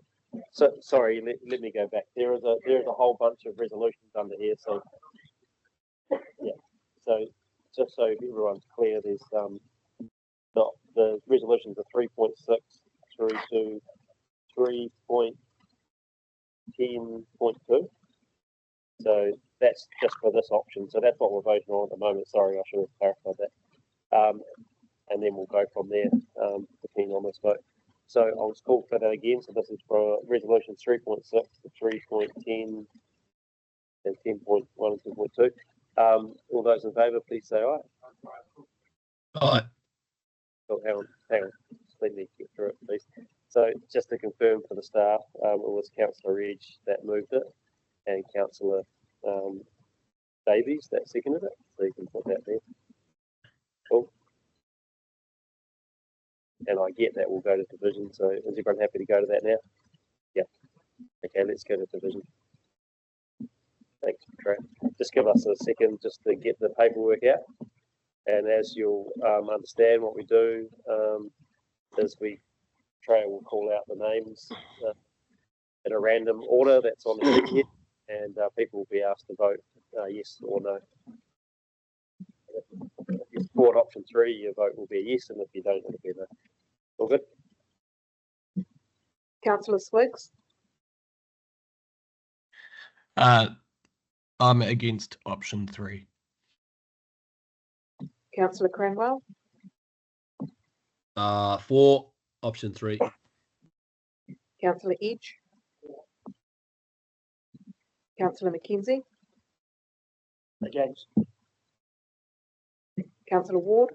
So sorry, let me go back. There is a whole bunch of resolutions under here. So yeah. So just so everyone's clear, there's the resolutions are 3.6 through to 3.10.2. So that's just for this option. So that's what we're voting on at the moment. Sorry, I should have clarified that. And then we'll go from there, depending on this vote. So I'll just call for that again. So this is for resolutions 3.6 to 3.10 and 10.1 and 10.2. All those in favour, please say aye. Aye. Oh, hang on. Let me get through it, please. So just to confirm for the staff, it was Councillor Reg that moved it and Councillor Davies that seconded it. So you can put that there. Cool. And I get that will go to division. So is everyone happy to go to that now? Yeah. Okay, let's go to division. Thanks, Trey. Just give us a second just to get the paperwork out. And as you'll understand, what we do is Trey will call out the names in a random order that's on the sheet here, and people will be asked to vote yes or no. If you support option 3, your vote will be a yes, and if you don't, it'll be a no. All good? Councillor Swiggs, I'm against option 3. Councillor Cranwell, For option 3. Councillor Edge, Councillor McKenzie, Against. Councillor Ward,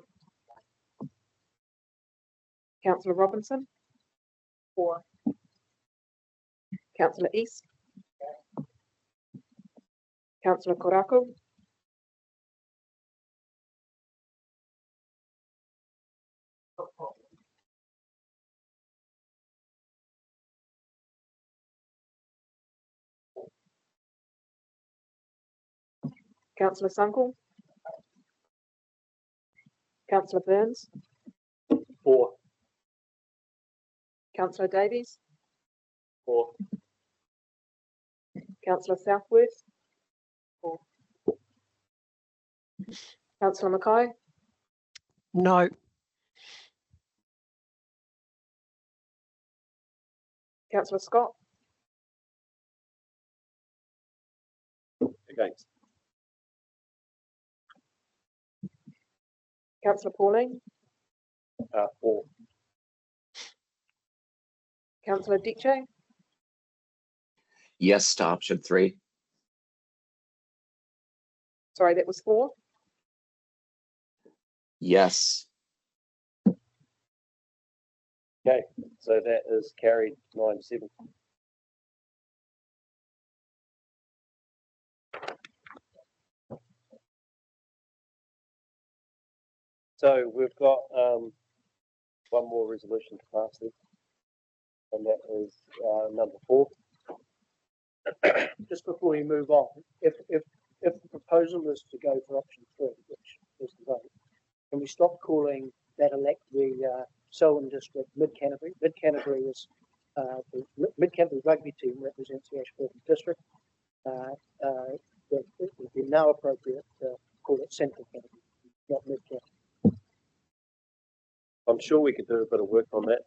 Councillor Robinson, 4. Councillor East, Councillor Karakia, Councillor Sunkel, Councillor Burns, 4. Councillor Davies, 4. Councillor Southworth, 4. Councillor Mackay, No. Councillor Scott, Against. Councillor Pauline, 4. Councillor Diche, Yes to option 3. sorry, that was 4. Yes. Okay, so that is carried 9-7. So we've got one more resolution to pass there, and that is number 4. Just before we move on, if the proposal is to go for option 3, which is the vote, can we stop calling that the Selwyn district Mid-Canterbury? Mid-Canterbury is the Mid-Canterbury rugby team represents the Ashburton district. It would be now appropriate to call it Central Canterbury, not Mid-Canterbury. I'm sure we could do a bit of work on that.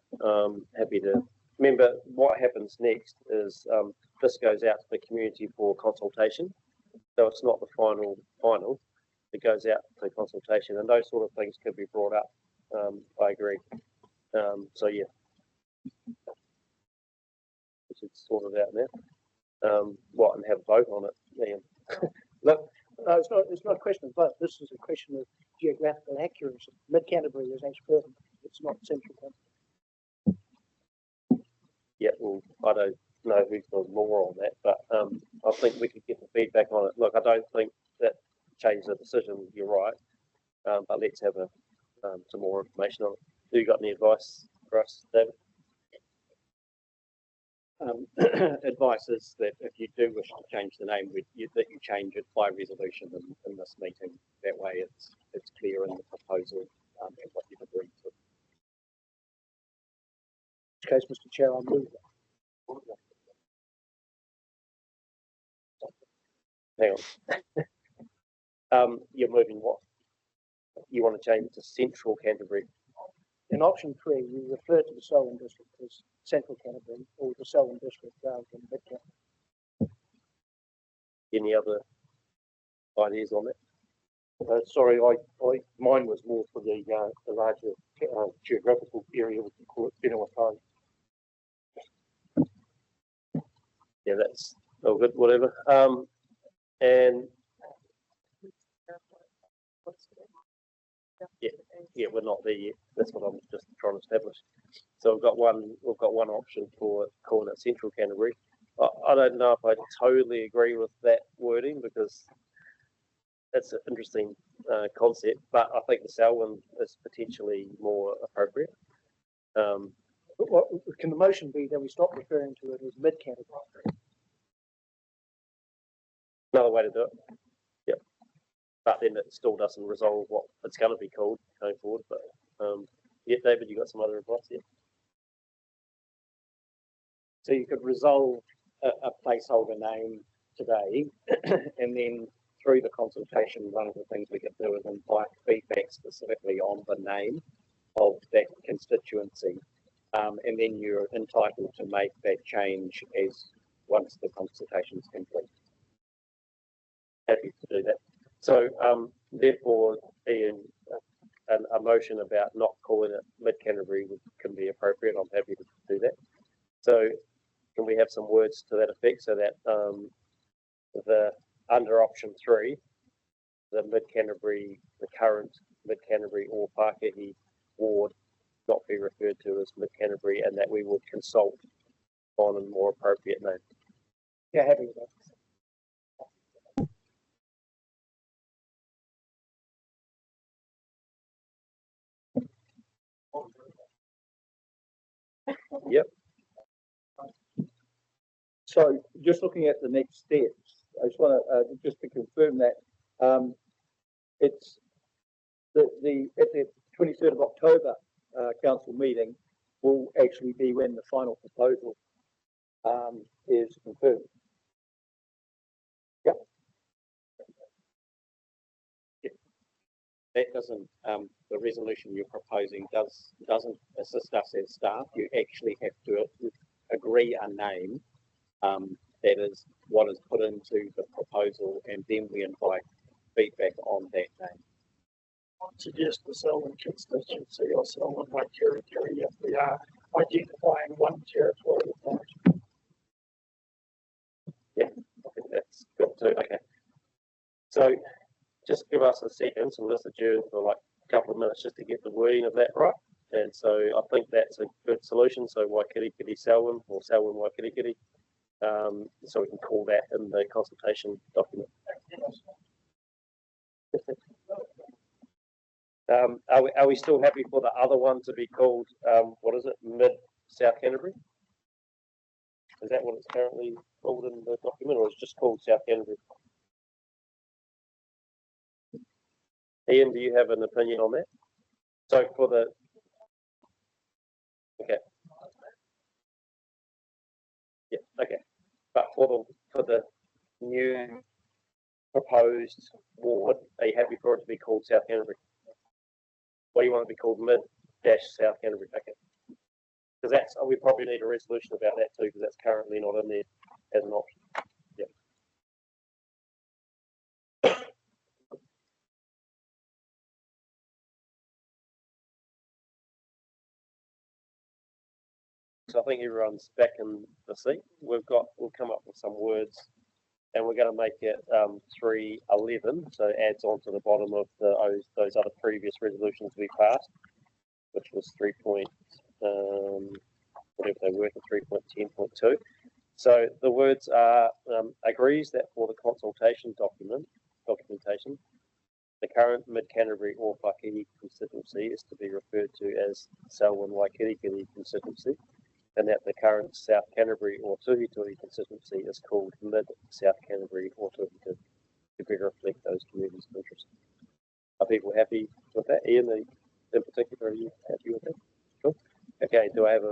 Happy to. Remember, what happens next is this goes out to the community for consultation. So it's not the final. It goes out to consultation, and those sort of things could be brought up. I agree. So yeah, we should sort it out now. What, and have a vote on it, Liam? Look, no, it's not a question of vote. This is a question of geographical accuracy. Mid-Canterbury is Ashburton. It's not Central Canterbury. Yeah, well, I don't know who's the law on that, but I think we could get the feedback on it. Look, I don't think that changed the decision. You're right, but let's have some more information on it. Have you got any advice for us, David? Advice is that if you do wish to change the name, that you change it by resolution in this meeting. That way, it's clear in the proposal and what you've agreed to. In which case, Mr. Chair, I'll move that. Hang on. You're moving what? You want to change it to Central Canterbury? In option 3, you refer to the Selwyn district as Central Canterbury or the Selwyn district rather than Mid-Canterbury. Any other ideas on that? Sorry, mine was more for the larger geographical area. We can call it Whakatau. Yeah, that's all good. Whatever. And Yeah, we're not there yet. That's what I'm just trying to establish. So we've got one option for calling it Central Canterbury. I don't know if I totally agree with that wording because that's an interesting concept, but I think the Selwyn is potentially more appropriate. What, can the motion be that we stop referring to it as mid-Canterbury? Another way to do it. Yep. But then it still doesn't resolve what it's going to be called going forward. But yeah, David, you got some other advice here? So you could resolve a placeholder name today, and then through the consultation, one of the things we could do is invite feedback specifically on the name of that constituency, and then you're entitled to make that change as once the consultation is complete. Happy to do that. So therefore, Ian, a motion about not calling it Mid-Canterbury can be appropriate. I'm happy to do that. So can we have some words to that effect so that the under option 3, the Mid-Canterbury, the current Mid-Canterbury or Pākehī ward not be referred to as Mid-Canterbury, and that we would consult on a more appropriate name? Yeah, happy with that. Yep. So just looking at the next steps, I just want to just to confirm that it's at the 23rd of October council meeting will actually be when the final proposal is confirmed. Yep. That doesn't, the resolution you're proposing doesn't assist us as staff. You actually have to agree a name that is what is put into the proposal, and then we invite feedback on that name. I suggest the Selwyn constituency or Selwyn Whakakapi if we are identifying one territorial part. Yeah, I think that's good too. Okay. So just give us a second, so let's adjourn for like a couple of minutes just to get the wording of that right. And so I think that's a good solution. So Waikirikiri Selwyn or Selwyn Waikirikiri. So we can call that in the consultation document. Are we still happy for the other one to be called, what is it, Mid-South Canterbury? Is that what it's currently called in the document, or is it just called South Canterbury? Ian, do you have an opinion on that? So for the, okay. Yeah, okay. But for the new proposed ward, are you happy for it to be called South Canterbury? What do you want it to be called? Mid-South Canterbury. Okay. Because that's, we probably need a resolution about that too, because that's currently not in there as an option. Yeah. So I think everyone's back in the seat. We'll come up with some words, and we're going to make it 311. So it adds on to the bottom of those other previous resolutions we passed, which was 3. Whatever they were for 3.10.2. So the words are agrees that for the consultation documentation, the current Mid-Canterbury or Whakakapi constituency is to be referred to as Selwyn Waikirikiri constituency, and that the current South Canterbury or Tuhituhi constituency is called Mid-South Canterbury or Tuhituhi to better reflect those communities of interest. Are people happy with that? Ian, in particular, are you happy with that? Cool. Okay, do I have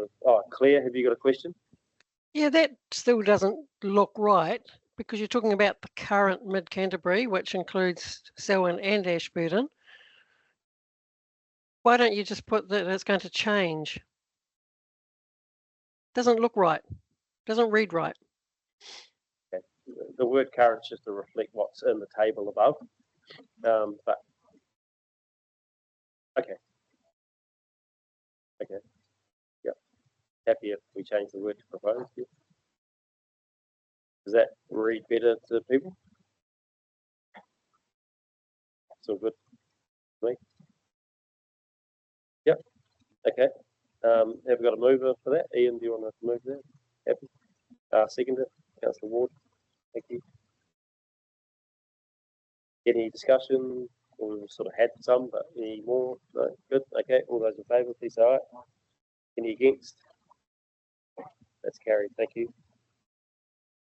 Claire, have you got a question? Yeah, that still doesn't look right because you're talking about the current Mid-Canterbury, which includes Selwyn and Ashburton. Why don't you just put that it's going to change? Doesn't look right. Doesn't read right. Okay. The word current is just to reflect what's in the table above. But okay. Okay. Yep. Happy if we change the word to propose. Yeah. Does that read better to people? It's all good. Me? Okay. Have we got a mover for that? Ian, do you want to move that? Happy. Seconder, Councillor Ward. Thank you. Any discussion? We've sort of had some, but any more? No? Good. Okay. All those in favour, please say aye. Any against? That's carried. Thank you.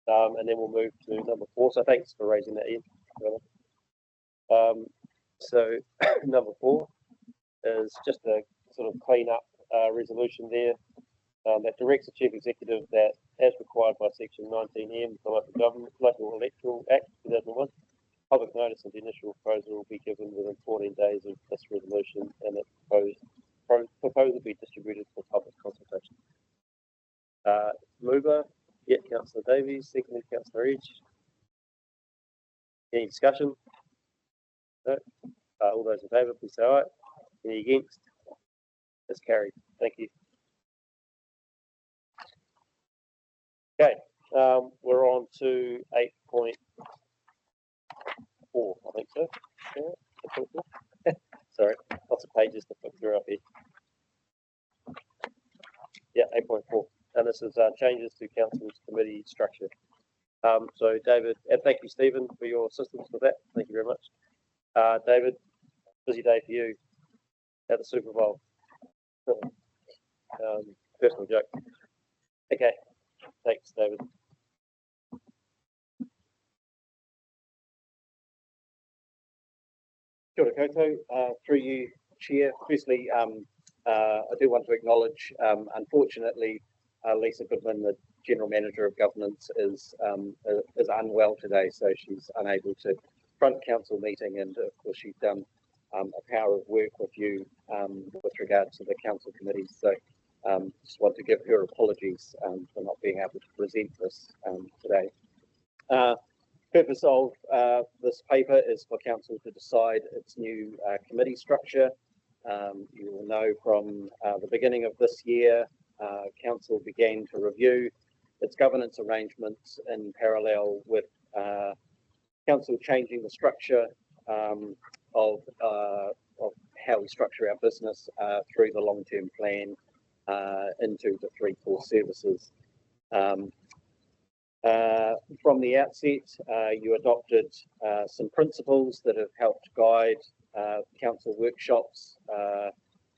And then we'll move to number 4. So thanks for raising that, Ian. So number 4 is just a sort of clean up resolution there that directs the Chief Executive that, as required by Section 19M of the Local Electoral Act 2001, public notice of the initial proposal will be given within 14 days of this resolution, and the proposal will be distributed for public consultation. Mover, yeah, Councillor Davies. Secondly, Councillor Edge. Any discussion? No. All those in favour, please say aye. Any against? That's carried. Thank you. Okay, we're on to 8.4, I think so. Yeah, 8.4. Sorry, lots of pages to flip through up here. Yeah, 8.4. And this is changes to Council's committee structure. So David, and thank you, Stephen, for your assistance with that. Thank you very much. David, busy day for you at the Super Bowl. Personal joke. Okay, thanks, David. Kia ora koutou, through you, Chair. Firstly, I do want to acknowledge, unfortunately, Lisa Goodman, the General Manager of Governance, is unwell today, so she's unable to front council meeting, and of course she's done a power of work with you with regard to the council committees. So just want to give her apologies for not being able to present this today. Purpose of this paper is for council to decide its new committee structure. You will know from the beginning of this year, council began to review its governance arrangements in parallel with council changing the structure of how we structure our business through the long-term plan into the 3 core services. From the outset, you adopted some principles that have helped guide council workshops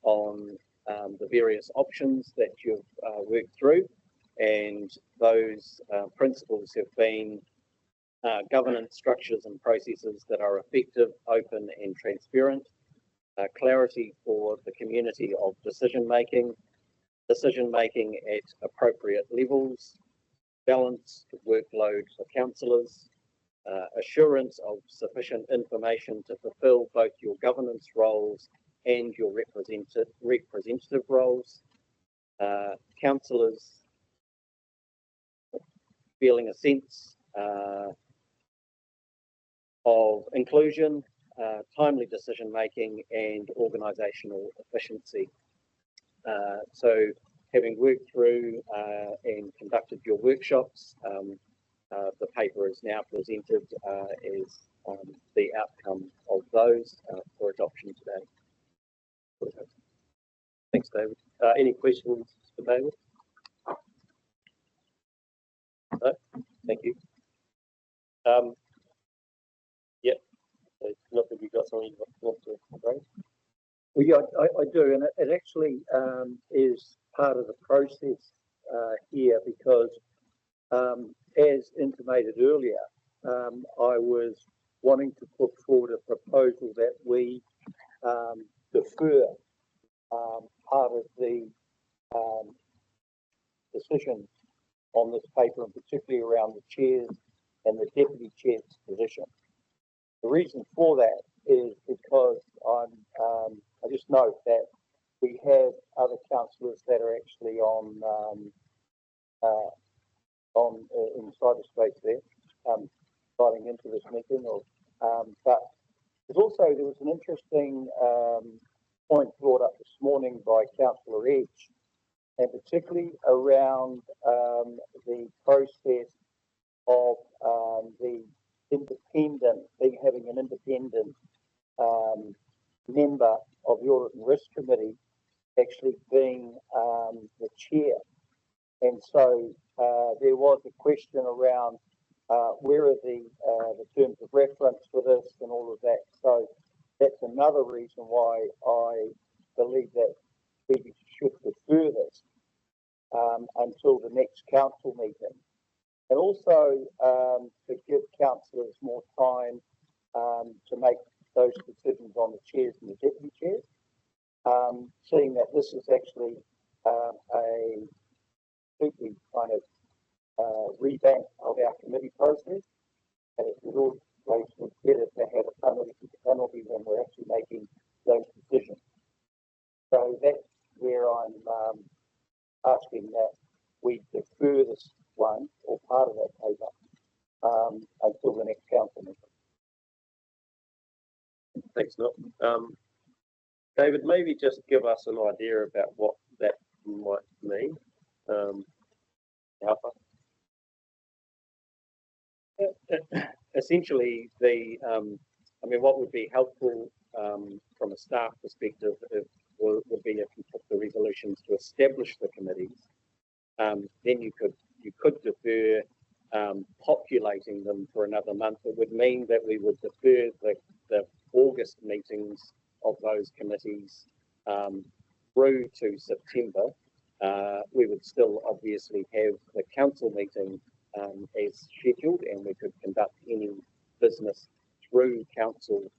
on the various options that you've worked through, and those principles have been governance structures and processes that are effective, open and transparent, clarity for the community of decision making at appropriate levels, balanced workload for councillors, assurance of sufficient information to fulfil both your governance roles and your representative roles, councillors feeling a sense of inclusion, timely decision making and organisational efficiency. So having worked through and conducted your workshops, the paper is now presented as the outcome of those for adoption today. Thanks, David. Any questions for David? No? Thank you. Yeah, so not that you've got something you want to raise? Well, yeah, I do, and it actually is part of the process here because, as intimated earlier, I was wanting to put forward a proposal that we defer part of the decision on this paper, and particularly around the chair's and the deputy chair's position. The reason for that is because I just note that we have other councillors that are actually in cyberspace there, dialing into this meeting. But there was an interesting point brought up this morning by Councillor Edge, and particularly around the process of having an independent member of the Audit and Risk Committee actually being the chair. And so there was a question around where are the terms of reference for this and all of that. So that's another reason why I believe that we should defer this until the next council meeting. And also to give councillors more time to make those decisions on the chairs and the deputy chairs, seeing that this is actually a completely kind of revamp of our committee process, and it would always be better to have a penalty when we're actually making those decisions. So that's where I'm asking that we defer this one or part of that paper until the next council meeting. Thanks, Nick. David, maybe just give us an idea about what that might mean. Alpha. Essentially, what would be helpful from a staff perspective would be if you took the resolutions to establish the committees. Then you could defer populating them for another month. It would mean that we would defer the August meetings of those committees through to September. We would still obviously have the council meeting as scheduled, and we could conduct any business through council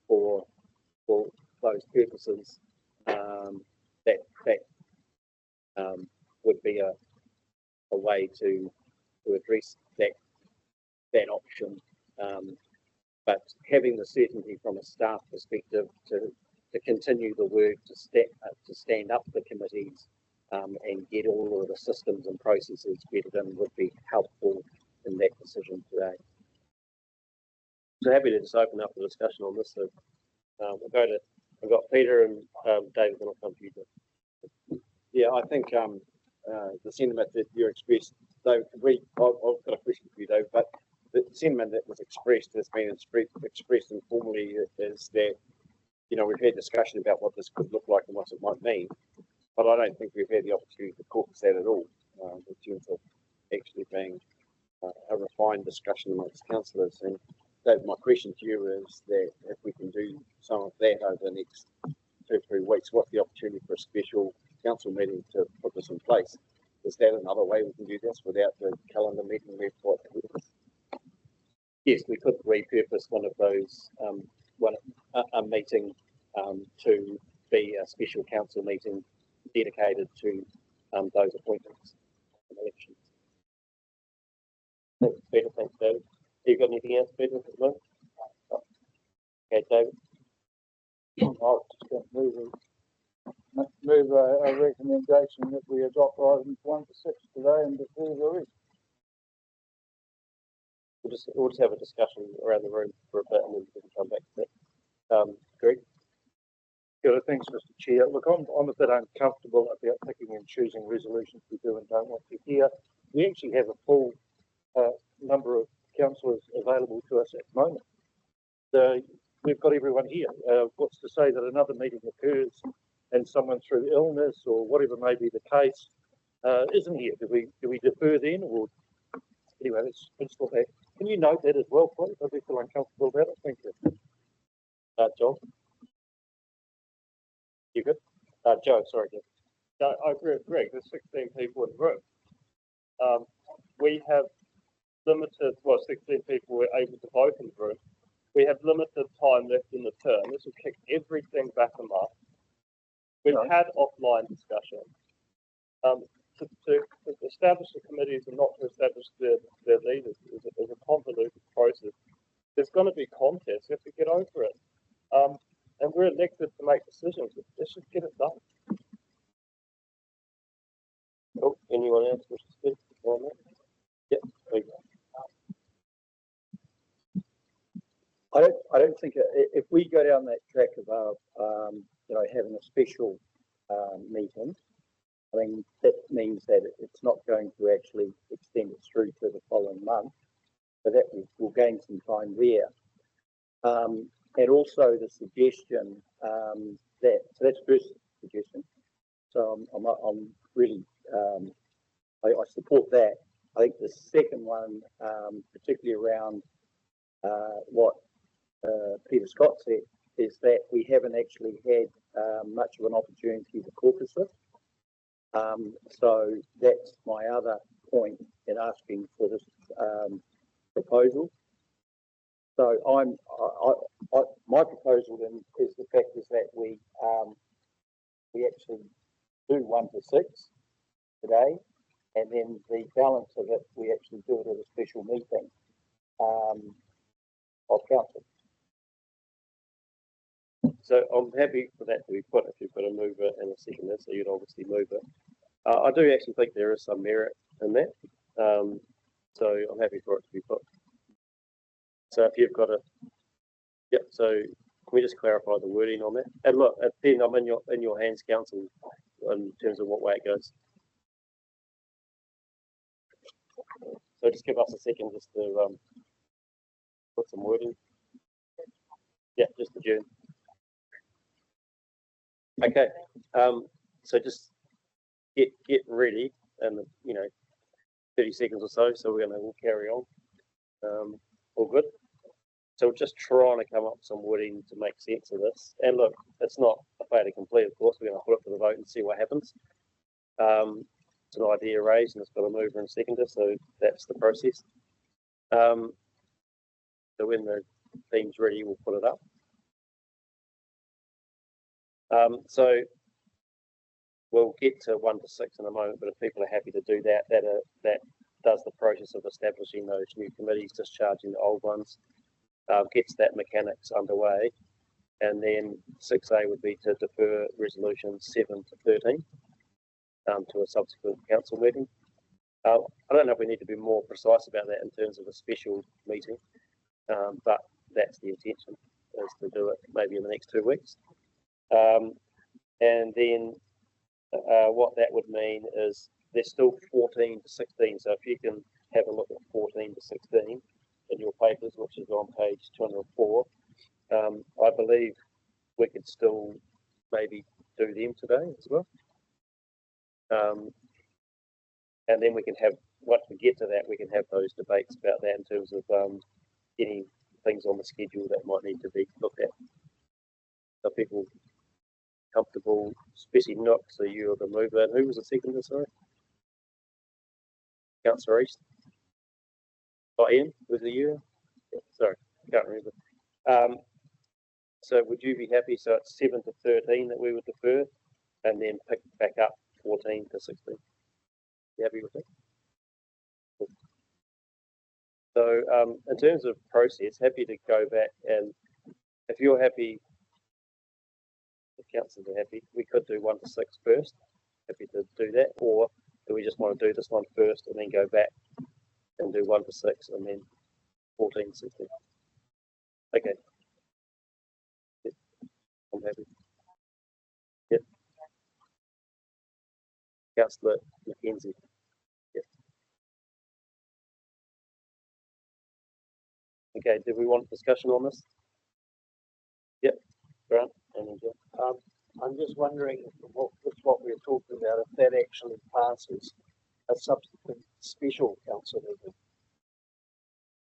for those purposes. That would be a way to address that option. But having the certainty from a staff perspective to continue the work to stand up the committees and get all of the systems and processes bedded in would be helpful in that decision today. So happy to just open up the discussion on this. So I've got Peter and David, then I'll come to you, Dave. Yeah, I think the sentiment that you expressed, David, I've got a question for you, Dave, but the sentiment that was expressed has been expressed informally is that, we've had discussion about what this could look like and what it might mean, but I don't think we've had the opportunity to caucus that at all, in terms of actually being a refined discussion amongst councillors. And Dave, my question to you is that if we can do some of that over the next 2 or 3 weeks, what's the opportunity for a special council meeting to put this in place? Is that another way we can do this without the calendar meeting we've got? Yes, we could repurpose one of those, a meeting to be a special council meeting dedicated to those appointments and elections. Thanks, Peter. Thanks, David. Have you got anything else, Peter? Okay, David. I'll just move a recommendation that we adopt items 1 to 6 today and defer the rest. We'll just have a discussion around the room for a bit and then we can come back to that. Greg? Good, thanks, Mr. Chair. Look, I'm a bit uncomfortable about picking and choosing resolutions we do and don't want to hear. We actually have a full number of councillors available to us at the moment. So we've got everyone here. What's to say that another meeting occurs and someone through illness or whatever may be the case isn't here? Do we defer then, or anyway? Let's look at. Can you note that as well, please? I do feel uncomfortable about it. Thank you. John? You good? Joe, sorry. No, I agree with Greg. There's 16 people in the room. We have limited, 16 people were able to vote in the room. We have limited time left in the term. This will kick everything back a month. We've had offline discussion. To establish the committees and not to establish their leaders is a convoluted process. There's going to be contests. You have to get over it. And we're elected to make decisions. Let's just get it done. Oh, anyone else wish to speak on that? Yeah, please. I don't think if we go down that track of having a special meeting, I mean that means that it's not going to actually extend it through to the following month, so that we'll gain some time there. And also the suggestion that, so that's suggestion. So I'm really, I support that. I think the second one, particularly around what Peter Scott said, is that we haven't actually had much of an opportunity to caucus this. So that's my other point in asking for this proposal. So my proposal then is the fact is that we actually do 1 to 6 today, and then the balance of it we actually do it at a special meeting of council. So I'm happy for that to be put if you've got a mover and a seconder, so you'd obviously move it. I do actually think there is some merit in that, so I'm happy for it to be put. So if you've got a, yep. So can we just clarify the wording on that? And look, Ben, I'm in your hands, council, in terms of what way it goes. So just give us a second just to put some wording. Yeah, just adjourn. Okay. So just get ready, and 30 seconds or so. So we'll carry on. All good. So we're just trying to come up with some wording to make sense of this. And look, it's not a fait accompli, of course. We're going to put it to the vote and see what happens. It's an idea raised, and it's got a mover and seconder, so that's the process. So when the team's ready, we'll put it up. So we'll get to 1 to 6 in a moment, but if people are happy to do that, that does the process of establishing those new committees, discharging the old ones, gets that mechanics underway, and then 6A would be to defer resolutions 7 to 13 to a subsequent council meeting. I don't know if we need to be more precise about that in terms of a special meeting, but that's the intention, is to do it maybe in the next 2 weeks. And then what that would mean is there's still 14 to 16. So if you can have a look at 14 to 16 in your papers, which is on page 204, I believe we could still maybe do them today as well. And then we can have, once we get to that, we can have those debates about that in terms of any things on the schedule that might need to be looked at. So people comfortable, especially Nook, so you're the mover. And who was the seconder, sorry? Councillor East. Oh, Ian, was it you? Yeah, sorry, can't remember. So would you be happy? So it's 7 to 13 that we would defer, and then pick back up 14 to 16. You happy with that? Cool. So in terms of process, happy to go back, and if you're happy, the councillors are happy, we could do 1 to 6 first. Happy to do that, or do we just want to do this one first and then go back and do 1 to 6 and then 14 to 16? Okay. Yep. I'm happy. Yep. Councillor Mackenzie. Yep. Okay, do we want discussion on this? Yep. Grant and then John. I'm just wondering if what we're talking about, if that actually passes a subsequent special council meeting.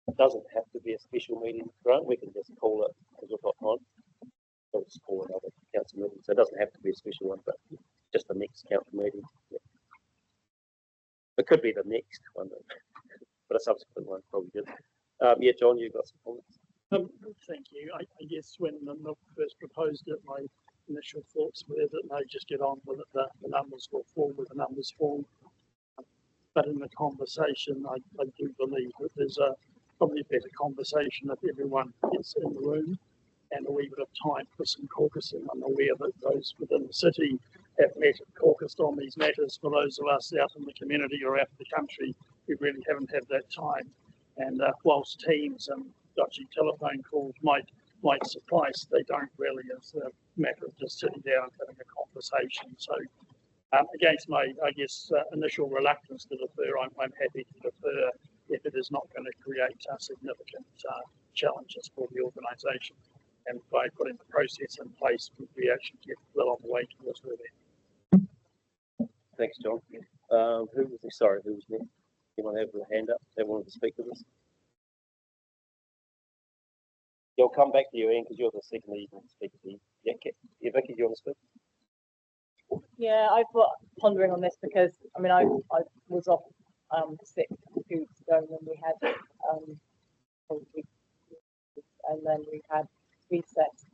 It doesn't have to be a special meeting, Grant. We can just call it because we've got time. We'll just call it another council meeting. So it doesn't have to be a special one, but just the next council meeting. Yeah. It could be the next one, but a subsequent one probably good. Yeah, John, you've got some comments. Thank you. I guess when the Nook first proposed it, my initial thoughts were that no, just get on with it. The numbers will fall where the numbers fall. But in the conversation, I do believe that there's probably a better conversation if everyone gets in the room and a wee bit of time for some caucusing. I'm aware that those within the city have met and caucused on these matters. For those of us out in the community or out in the country, we really haven't had that time. And whilst Teams and dodgy telephone calls might suffice, they don't really as a matter of just sitting down and having a conversation. So against my, I guess, initial reluctance to defer, I'm happy to defer if it is not going to create significant challenges for the organisation. and by putting the process in place, we actually get well on the way towards where we're. Thanks, John. Who was next? Sorry, who was next? Anyone have a hand up? They wanted to speak to this? You'll come back to you, Ian, because you're the second that you can speak to you. Yeah, Vicky, do you want to speak? Yeah, I've got pondering on this because I mean I was off sick a few weeks ago when we had and then we had recess.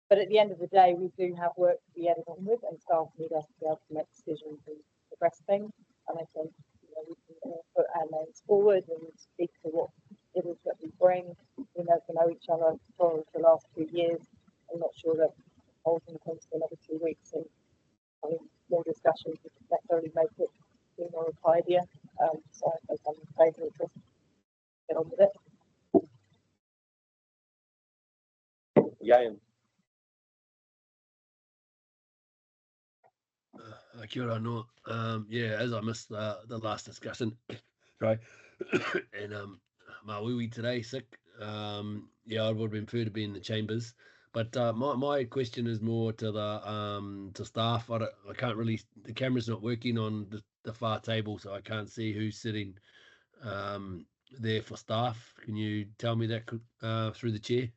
But at the end of the day, we do have work to be added on with, and staff need us to be able to make decisions and progress things. And I think we can put our names forward and speak to what it is that we bring. We know to know each other for the last 2 years. I'm not sure that holding things for another 2 weeks and having more discussions would necessarily make it sooner or tidier. So I think I'm in favour of just get on with it. Yeah. Kia ora no. Yeah, as I missed the last discussion, right? And Mawui today sick. Yeah, I would have preferred to be in the chambers. But my question is more to the to staff. I can't really. The camera's not working on the far table, so I can't see who's sitting there for staff. Can you tell me that through the chair?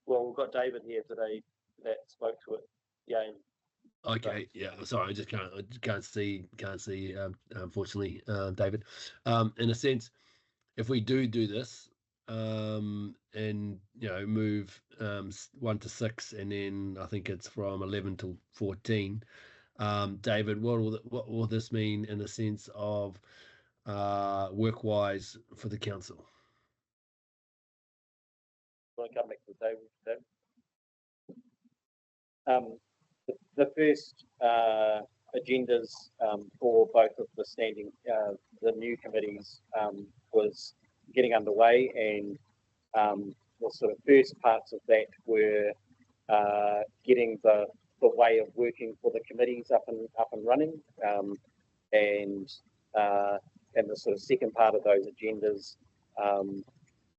Well, we've got David here today that spoke to it. Yeah. Okay, yeah. Sorry, I just can't see. Unfortunately, David. In a sense, if we do this, and move 1 to 6, and then I think it's from 11 to 14. David, what will this mean in the sense of work-wise for the council? Want to come back to David? The first agendas for both of the the new committees was getting underway, and the sort of first parts of that were getting the way of working for the committees up and running, and the sort of second part of those agendas.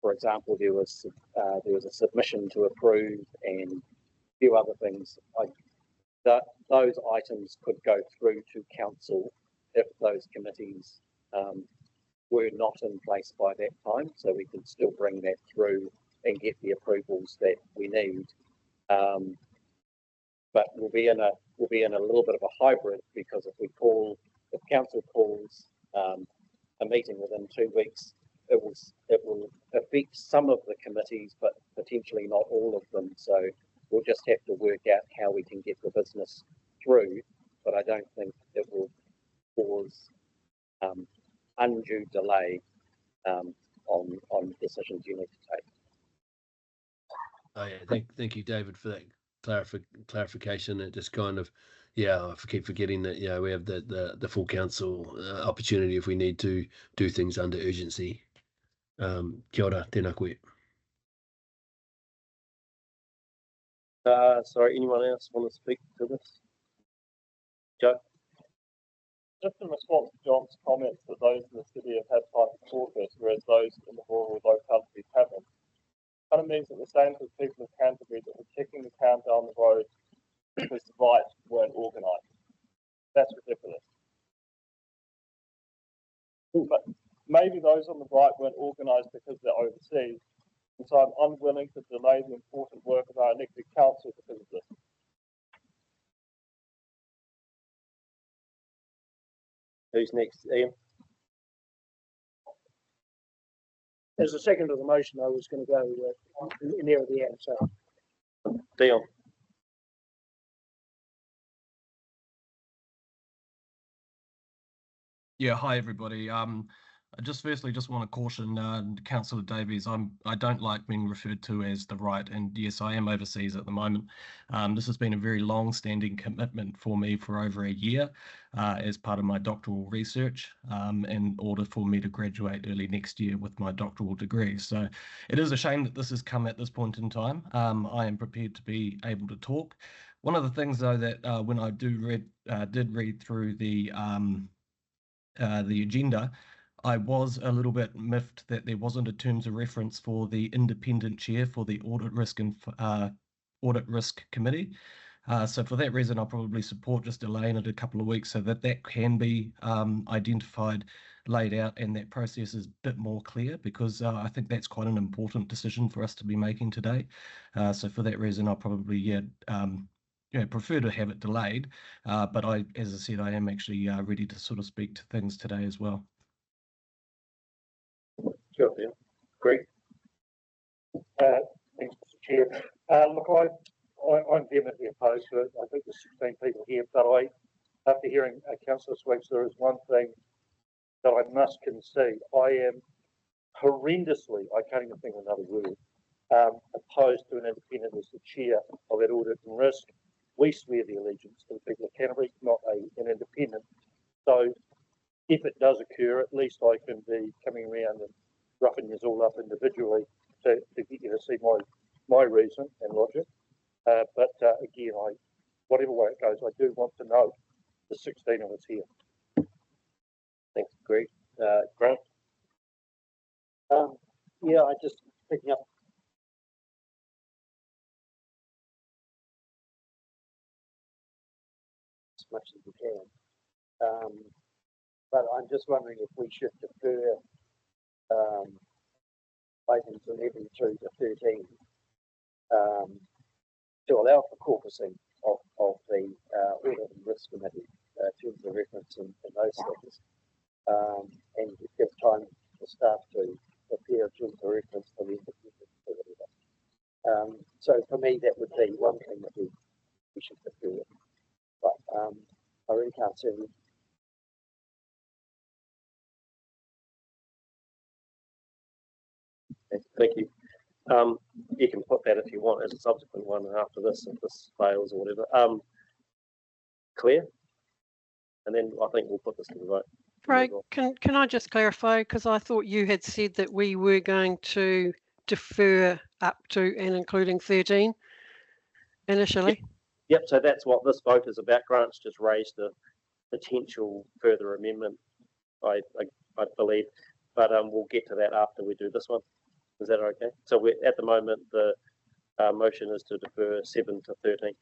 For example, there was a submission to approve and a few other things. Those items could go through to council if those committees were not in place by that time, so we could still bring that through and get the approvals that we need. But we'll be in a little bit of a hybrid, because if council calls a meeting within 2 weeks, it will affect some of the committees, but potentially not all of them. So we'll just have to work out how we can get the business through, but I don't think it will cause undue delay on decisions you need to take. Oh, yeah, thank you, David, for that clarification. It just kind of, I keep forgetting that we have the full council opportunity if we need to do things under urgency. Kia ora, tēnā koe. Sorry, anyone else want to speak to this? Joe? Just in response to John's comments that those in the city have had time to sort this, whereas those in the rural localities haven't, kind of means that we're saying to the people of Canterbury that we're kicking the can down the road because the right weren't organised. That's ridiculous. But maybe those on the right weren't organised because they're overseas, and so I'm unwilling to delay the important work of our elected council because of this. Who's next, Ian? As a second of the motion, I was going to go near the end. So, Dion. Yeah, hi everybody. I just want to caution Councillor Davies. I don't like being referred to as the right, and yes, I am overseas at the moment. This has been a very long-standing commitment for me for over a year as part of my doctoral research, in order for me to graduate early next year with my doctoral degree. So it is a shame that this has come at this point in time. I am prepared to be able to talk. One of the things, though, that when I did read through the agenda, I was a little bit miffed that there wasn't a terms of reference for the independent chair for the Audit Risk Committee. So for that reason, I'll probably support just delaying it a couple of weeks so that that can be identified, laid out, and that process is a bit more clear, because I think that's quite an important decision for us to be making today. So for that reason, I'll probably prefer to have it delayed. But as I said, I am actually ready to sort of speak to things today as well. Sure, yeah. Greg? Thanks, Mr. Chair. Look, I'm vehemently opposed to it. I think there's 16 people here, but after hearing Councillor Sweeps, there is one thing that I must concede. I am horrendously, I can't even think of another word, opposed to an independent as the chair of that audit and risk. We swear the allegiance to the people of Canterbury, not an independent. So if it does occur, at least I can be coming around and roughing you all up individually to get you to see my reason and logic. But again, whatever way it goes, I do want to know the 16 of us here. Thanks, Greg. Grant? Yeah, I just picking up as much as we can. But I'm just wondering if we should defer items 11 through to 13 to allow for caucusing of the Audit and Risk Committee, terms of reference and those things, and give time for staff to prepare terms of reference for the independent or whatever. So for me, that would be one thing that we should defer. But I really can't see. Thank you. You can put that if you want as a subsequent one after this, if this fails or whatever. Claire? And then I think we'll put this to the vote. Craig, can I just clarify, because I thought you had said that we were going to defer up to and including 13 initially? Yep, so that's what this vote is about. Grant's just raised a potential further amendment, I believe, but we'll get to that after we do this one. Is that okay? So we're at the moment, the motion is to defer 7 to 13.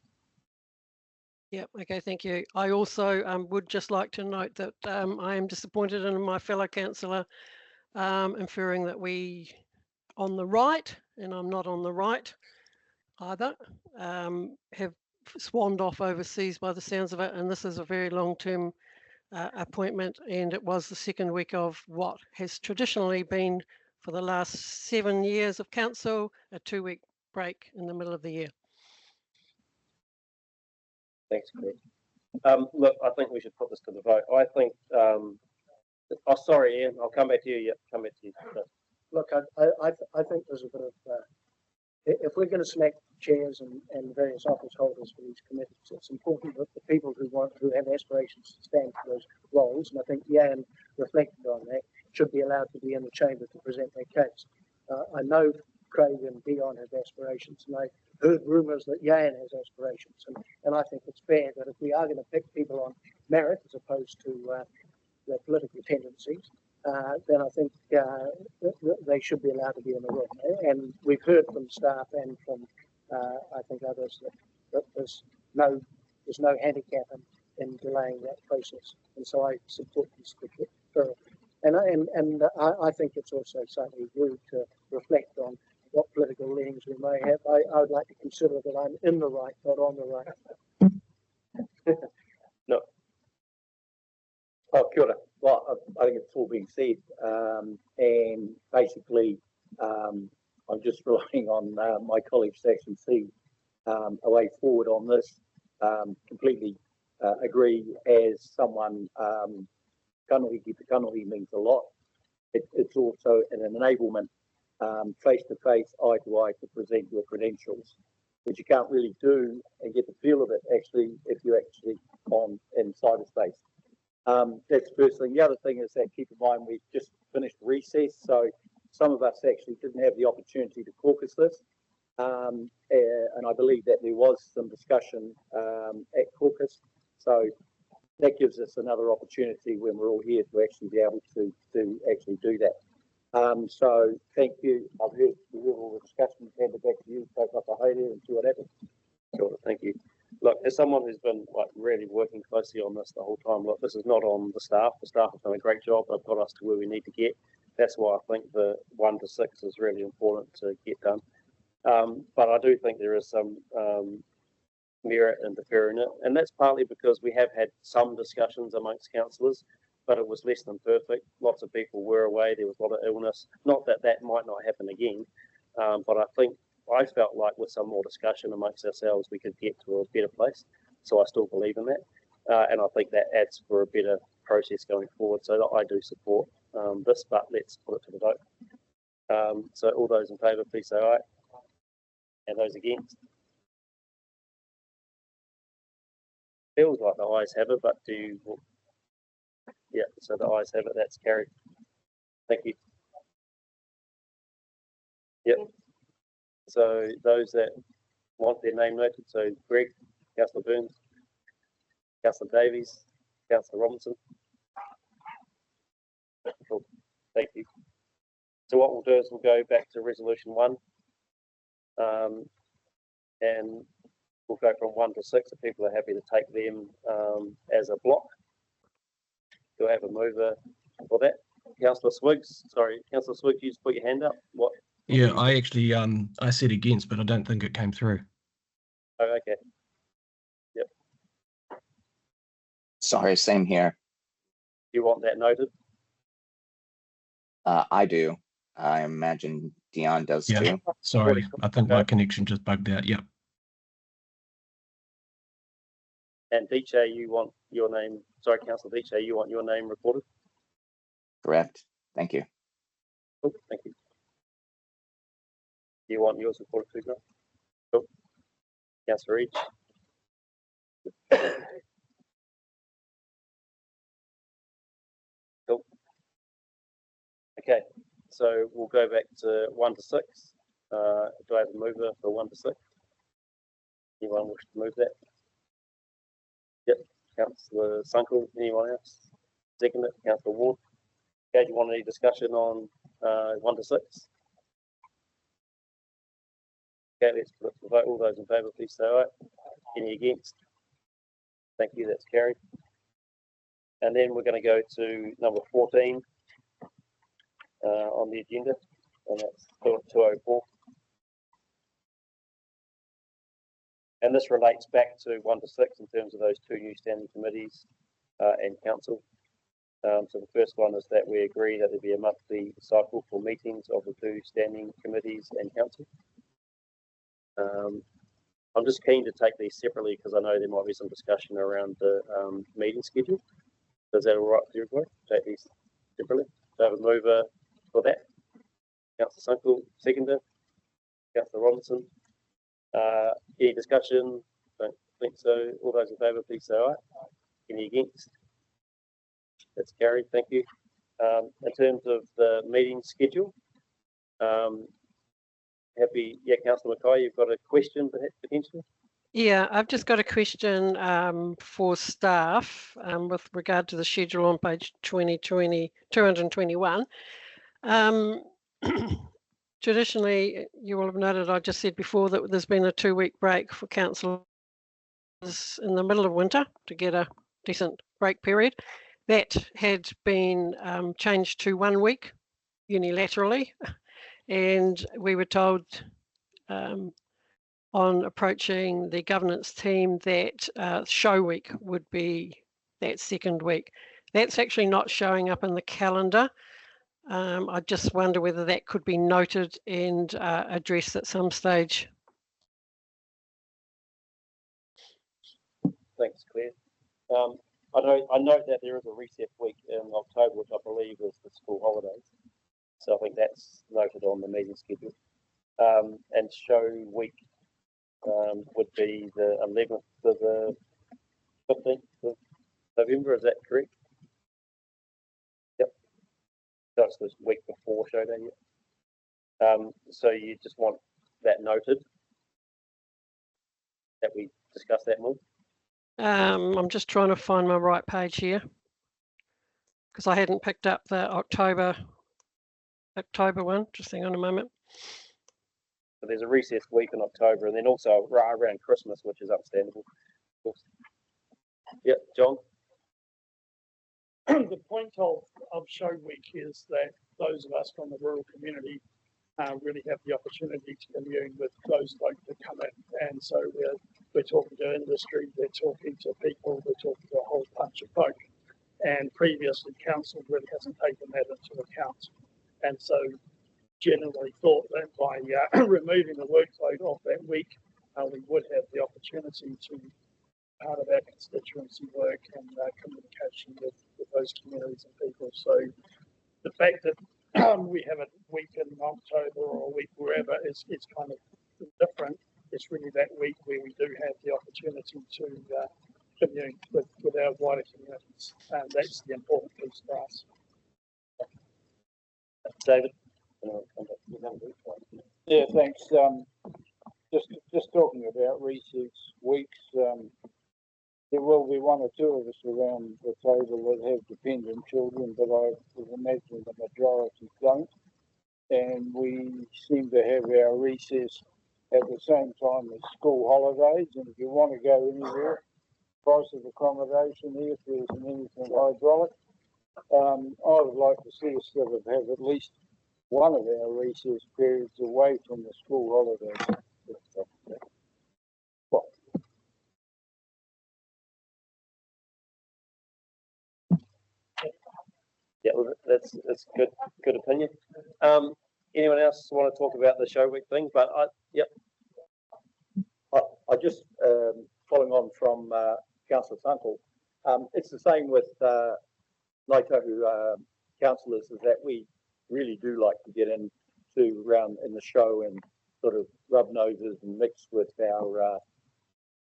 Yep, okay, thank you. I also would just like to note that I am disappointed in my fellow councillor inferring that we on the right, and I'm not on the right either, have swanned off overseas by the sounds of it, and this is a very long-term appointment, and it was the second week of what has traditionally been, for the last 7 years of council, a 2-week break in the middle of the year. Thanks, Greg. Look, I think we should put this to the vote. I think, oh, sorry, Ian, I'll come back to you. Yeah, come back to you. Look, I think there's a bit of, if we're going to select chairs and various office holders for these committees, it's important that the people who have aspirations to stand for those roles, and I think Jan reflected on that, should be allowed to be in the chamber to present their case. I know Craig and Dion have aspirations, and I heard rumours that Jan has aspirations, and I think it's fair that if we are going to pick people on merit as opposed to their political tendencies, then I think they should be allowed to be in the room. And we've heard from staff and from I think others that there's no handicap in delaying that process, and so I support this deferral. And I think it's also slightly rude to reflect on what political leanings we may have. I would like to consider that I'm in the right, not on the right. No. Oh, kia ora. Well, I think it's all been said, and basically, I'm just relying on my colleagues to actually see a way forward on this. Completely agree. As someone, kanohi ki te kanohi means a lot. It's also an enablement, face to face, eye to eye, to present your credentials, which you can't really do and get the feel of it actually if you're actually in cyberspace. That's the first thing. The other thing is that keep in mind we've just finished recess, so some of us actually didn't have the opportunity to caucus this, and I believe that there was some discussion at caucus. So that gives us another opportunity when we're all here to actually be able to actually do that. So thank you. I've heard all the discussion. Hand it back to you, take up a hole there and see what happens. Sure, thank you. Look, as someone who's been like really working closely on this the whole time, look, this is not on the staff. The staff have done a great job. They've got us to where we need to get. That's why I think the 1 to 6 is really important to get done. But I do think there is some merit in deferring it, and that's partly because we have had some discussions amongst councillors, but it was less than perfect. Lots of people were away. There was a lot of illness. Not that that might not happen again, but I felt like with some more discussion amongst ourselves, we could get to a better place. So I still believe in that, and I think that adds for a better process going forward. So I do support this, but let's put it to the vote. So all those in favour, please say aye, and those against. Feels like the ayes have it, but do you? Yeah, so the ayes have it. That's carried. Thank you. Yep. So those that want their name noted, so Greg, Councillor Burns, Councillor Davies, Councillor Robinson. Cool. Thank you. So what we'll do is we'll go back to resolution 1, and we'll go from 1 to 6 if people are happy to take them as a block. Do I have a mover for that? Councillor Swiggs, sorry, Councillor Swiggs, you just put your hand up. What? Yeah, I actually I said against, but I don't think it came through. Oh, okay. Yep. Sorry, same here. You want that noted? I do. I imagine Dion does too. Sorry, I think my connection just bugged out. Yep. And DJ, you want your name, sorry, Councillor DJ, you want your name recorded? Correct. Thank you. Cool, thank you. You want yours recorded too, Grant? Cool. Councillor Reid. Cool. Okay, so we'll go back to 1 to 6. Do I have a mover for 1 to 6? Anyone wish to move that? Yep, Councillor Sunkel, anyone else? Second it, Councillor Ward. Okay, do you want any discussion on 1 to 6? Okay, let's put it to the vote. All those in favour, please say aye. Any against? Thank you, that's carried. And then we're going to go to number 14 on the agenda, and that's 204. And this relates back to 1 to 6 in terms of those 2 new standing committees and council. So the first one is that we agree that there be a monthly cycle for meetings of the 2 standing committees and council. I'm just keen to take these separately because I know there might be some discussion around the meeting schedule. Is that all right with everybody? Take these separately. So I have a mover for that. Councillor Sunkel, seconder. Councillor Robinson. Any discussion? Don't think so. All those in favour, please say aye. Any against? That's carried. Thank you. In terms of the meeting schedule, happy. Yeah, Councillor Mackay, you've got a question potentially? Yeah, I've just got a question for staff with regard to the schedule on page 221. Traditionally, you will have noted I just said before that there's been a 2-week break for councillors in the middle of winter to get a decent break period. That had been changed to 1 week unilaterally, and we were told on approaching the governance team that show week would be that 2nd week. That's actually not showing up in the calendar. I just wonder whether that could be noted and addressed at some stage. Thanks, Claire. I note that there is a reset week in October, which I believe is the school holidays. So I think that's noted on the meeting schedule. And show week would be the 11th to the 15th of November, is that correct? Yep. So it's this week before show day, yeah. So you just want that noted, that we discuss that more? I'm just trying to find my right page here because I hadn't picked up the October one. Just hang on a moment. So there's a recess week in October, and then also around Christmas, which is understandable. Yeah, John. The point of Show Week is that those of us from the rural community really have the opportunity to commune with those folk that come in, and so we're talking to industry, we're talking to people, we're talking to a whole bunch of folk. And previously, council really hasn't taken that into account, and so generally thought that by removing the workload off that week, we would have the opportunity to part of our constituency work and communication with those communities and people. So the fact that we have a week in October or a week wherever is kind of different. It's really that week where we do have the opportunity to commune with our wider communities, and that's the important piece for us. David. Yeah, thanks. Just talking about recess weeks, there will be one or two of us around the table that have dependent children, but I would imagine the majority don't. And we seem to have our recess at the same time as school holidays. And if you want to go anywhere, price of accommodation here, if there isn't anything hydraulic, I would like to see us sort of have at least one of our recess periods away from the school holidays. Yeah, well, that's good opinion. Anyone else want to talk about the show week thing? But I just following on from Councillor Tunkel, it's the same with Naitahu councillors, is that we really do like to get into around in the show and sort of rub noses and mix with our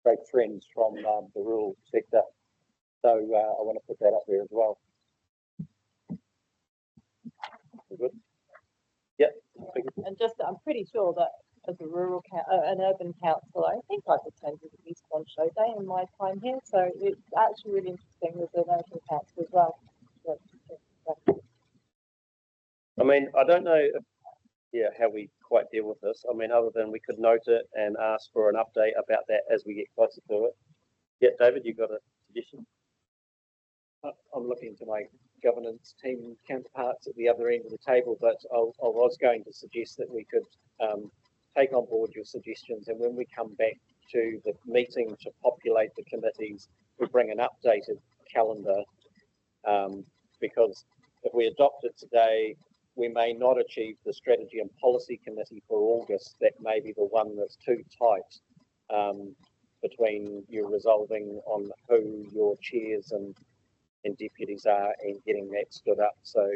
great friends from the rural sector. So I want to put that up there as well. Good. Yeah. And just, I'm pretty sure that as a an urban council, I think I've attended at least one show day in my time here. So it's actually really interesting with an urban council as well. I mean, I don't know how we quite deal with this. I mean, other than we could note it and ask for an update about that as we get closer to it. Yeah, David, you got a suggestion? I'm looking to my governance team counterparts at the other end of the table, but I was going to suggest that we could take on board your suggestions, and when we come back to the meeting to populate the committees, we bring an updated calendar, because if we adopt it today, we may not achieve the strategy and policy committee for August. That may be the one that's too tight between you resolving on who your chairs and deputies are and getting that stood up. So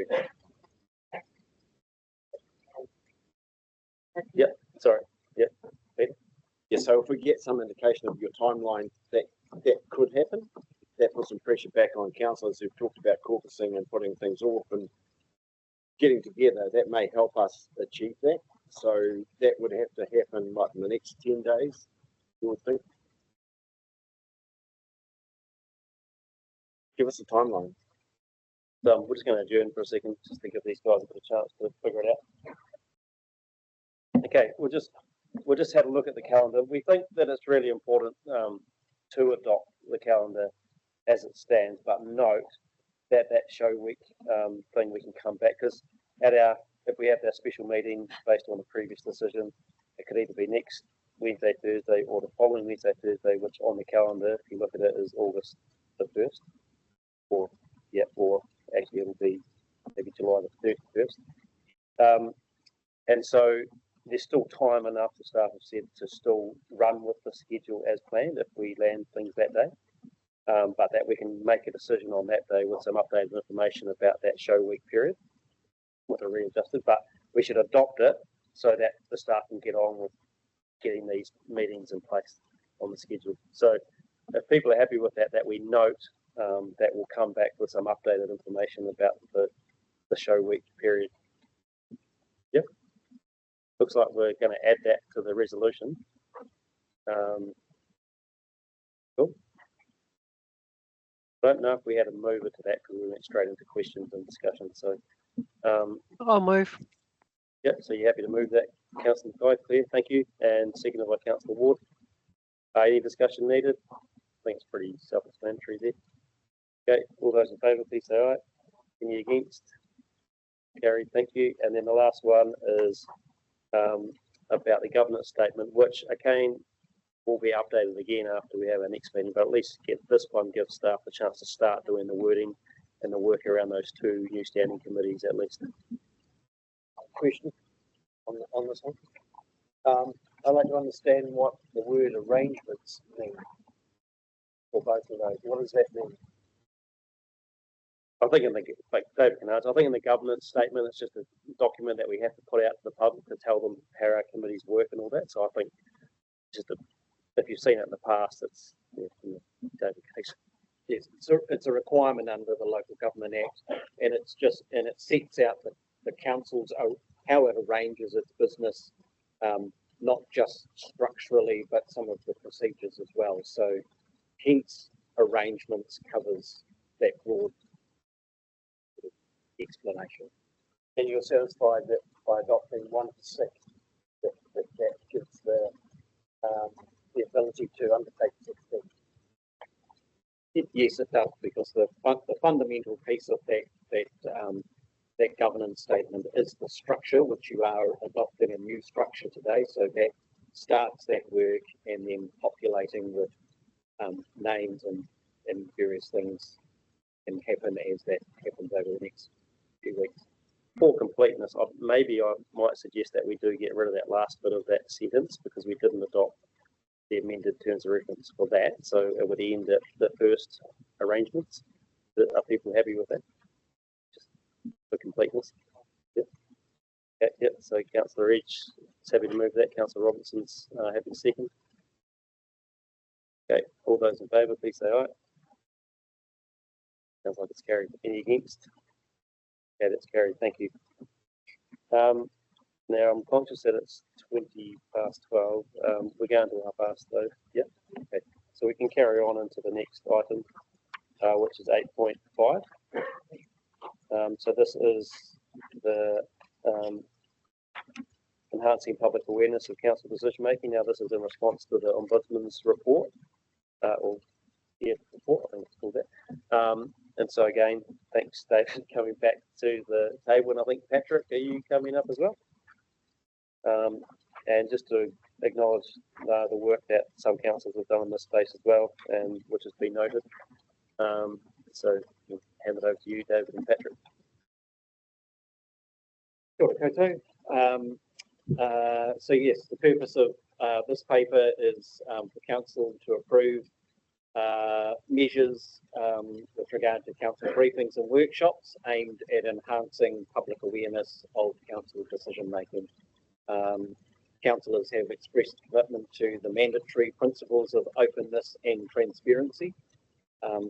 yeah, sorry. Yeah. Peter? Yeah, so if we get some indication of your timeline that could happen, that puts some pressure back on councillors who've talked about caucusing and putting things off and getting together. That may help us achieve that. So that would have to happen like in the next 10 days, you would think. Give us a timeline. So we're just going to adjourn for a second, just to give these guys a bit of a chance to figure it out. Okay, we'll just have a look at the calendar. We think that it's really important to adopt the calendar as it stands, but note that show week thing we can come back, because if we have that special meeting based on the previous decision, it could either be next Wednesday, Thursday, or the following Wednesday, Thursday, which on the calendar, if you look at it, is August the 1st, or actually it'll be maybe July the 31st. And so there's still time enough, the staff have said, to still run with the schedule as planned if we land things that day. But that we can make a decision on that day with some updated information about that show week period with a readjusted. But we should adopt it so that the staff can get on with getting these meetings in place on the schedule. So if people are happy with that, that we note that we'll come back with some updated information about the show week period. Yep. Looks like we're going to add that to the resolution. Cool. don't know if we had a mover to that because we went straight into questions and discussion. So, I'll move. yeah, so you're happy to move that, Councillor Guy, Claire, thank you. And seconded by Councillor Ward. Any discussion needed? I think it's pretty self-explanatory there. Okay, all those in favour, please say aye. Any against? Carried, thank you. And then the last one is about the governance statement, which again will be updated again after we have our next meeting, but at least get this one gives staff a chance to start doing the wording and the work around those two new standing committees at least. Question on this one. I'd like to understand what the word arrangements mean for both of those. What does that mean? I think like David can answer, I think in the governance statement, it's just a document that we have to put out to the public to tell them how our committees work and all that. So I think just if you've seen it in the past, it's David case. Yes, it's a requirement under the Local Government Act, and it sets out the council's how it arranges its business, not just structurally, but some of the procedures as well. So, hence, arrangements covers that broad explanation. And you're satisfied that by adopting 1 to 6, that gives the ability to undertake 16? Yes, it does, because the fundamental piece of that governance statement is the structure, which you are adopting a new structure today. So that starts that work, and then populating with names and various things can happen as that happens over the next few weeks. For completeness, maybe I might suggest that we do get rid of that last bit of that sentence because we didn't adopt the amended terms of reference for that. So it would end at the first arrangements. Are people happy with that? Just for completeness. Yep. Yeah, yep. So Councillor Edge is happy to move that. Councillor Robinson's happy to second. Okay, all those in favour, please say aye. Sounds like it's carried. Any against? Okay, that's carried. Thank you. Now I'm conscious that it's 12:20. We're going to 12:30 though. Yeah. Okay. So we can carry on into the next item, which is 8.5. So this is the enhancing public awareness of council decision making. Now this is in response to the Ombudsman's report, report, I think it's called that. And so again, thanks David coming back to the table, and I think Patrick, are you coming up as well? And just to acknowledge the work that some councils have done in this space as well, and which has been noted. So we'll hand it over to you, David and Patrick. Kia ora koutou. So yes, the purpose of this paper is for council to approve measures with regard to council briefings and workshops aimed at enhancing public awareness of council decision making. Councillors have expressed commitment to the mandatory principles of openness and transparency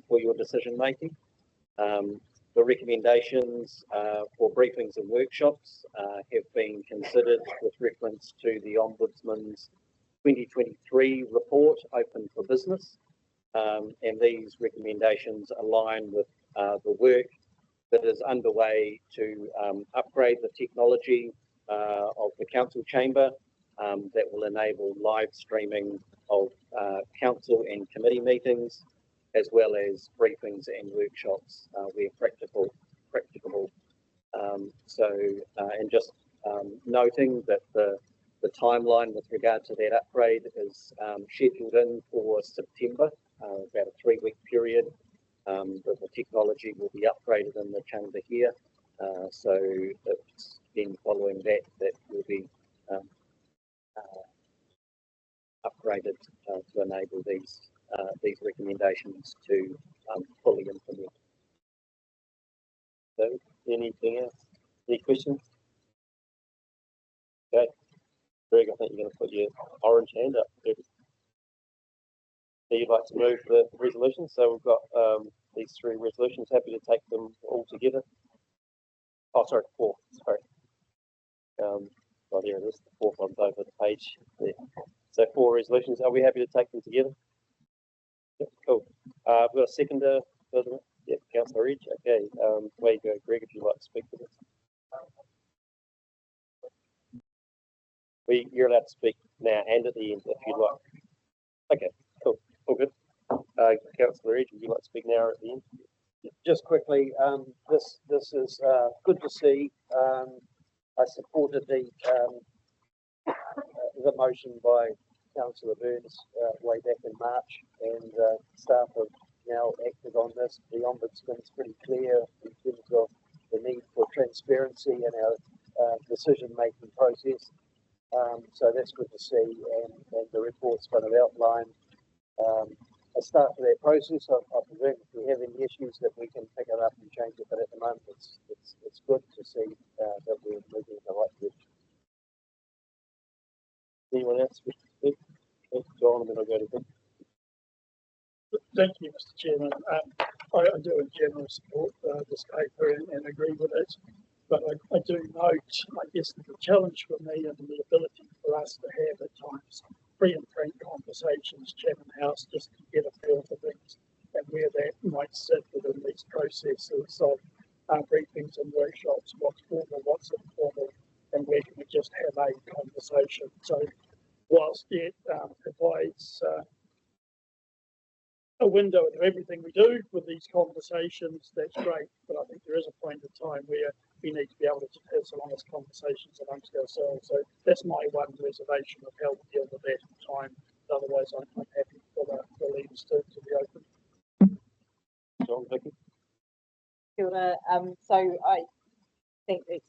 for your decision making. The recommendations for briefings and workshops have been considered with reference to the Ombudsman's 2023 report, Open for Business. And these recommendations align with the work that is underway to upgrade the technology of the council chamber that will enable live streaming of council and committee meetings, as well as briefings and workshops where practicable. And just noting that the timeline with regard to that upgrade is scheduled in for September, about a 3-week period. But the technology will be upgraded in the chamber here. So it's then following that will be upgraded to enable these recommendations to fully implement. So anything else? Any questions? Okay. Greg, I think you're going to put your orange hand up. So you'd like to move the resolutions. So we've got these 3 resolutions. Happy to take them all together. Oh, sorry, 4. Sorry. Oh, there it is. The 4th one's over the page there. So 4 resolutions. Are we happy to take them together? Yep, cool. We've got a seconder further? Yeah, Councillor Ridge. Okay, way you go, Greg, if you'd like to speak to this. You're allowed to speak now and at the end if you'd like. Okay, cool. All good. Councillor Ridge, would you like to speak now or at the end? Just quickly, this is good to see. I supported the motion by Councillor Burns way back in March, and staff have now acted on this. The Ombudsman's pretty clear in terms of the need for transparency in our decision-making process. So that's good to see, and the report's kind of outlined a start to that process. I presume if we have any issues that we can pick it up and change it, but at the moment it's good to see that we're moving in the right direction. Anyone else wish to speak? Thanks, John, and then I'll go to him. Thank you, Mr. Chairman. I do in general support this paper and agree with it, but I do note, I guess, the challenge for me and the ability for us to have at times free and frank conversations, chat in the house, just to get a feel for things and where that might sit within these processes of briefings and workshops, what's formal, what's informal, and where can we just have a conversation. So whilst it provides a window into everything we do with these conversations, that's great, but I think there is a point in time where we need to be able to have some honest conversations amongst ourselves. So that's my one reservation of how we deal with that at the time. But otherwise, I'm happy for the leaders to be open. John, Vicky? Kia ora. So I think it's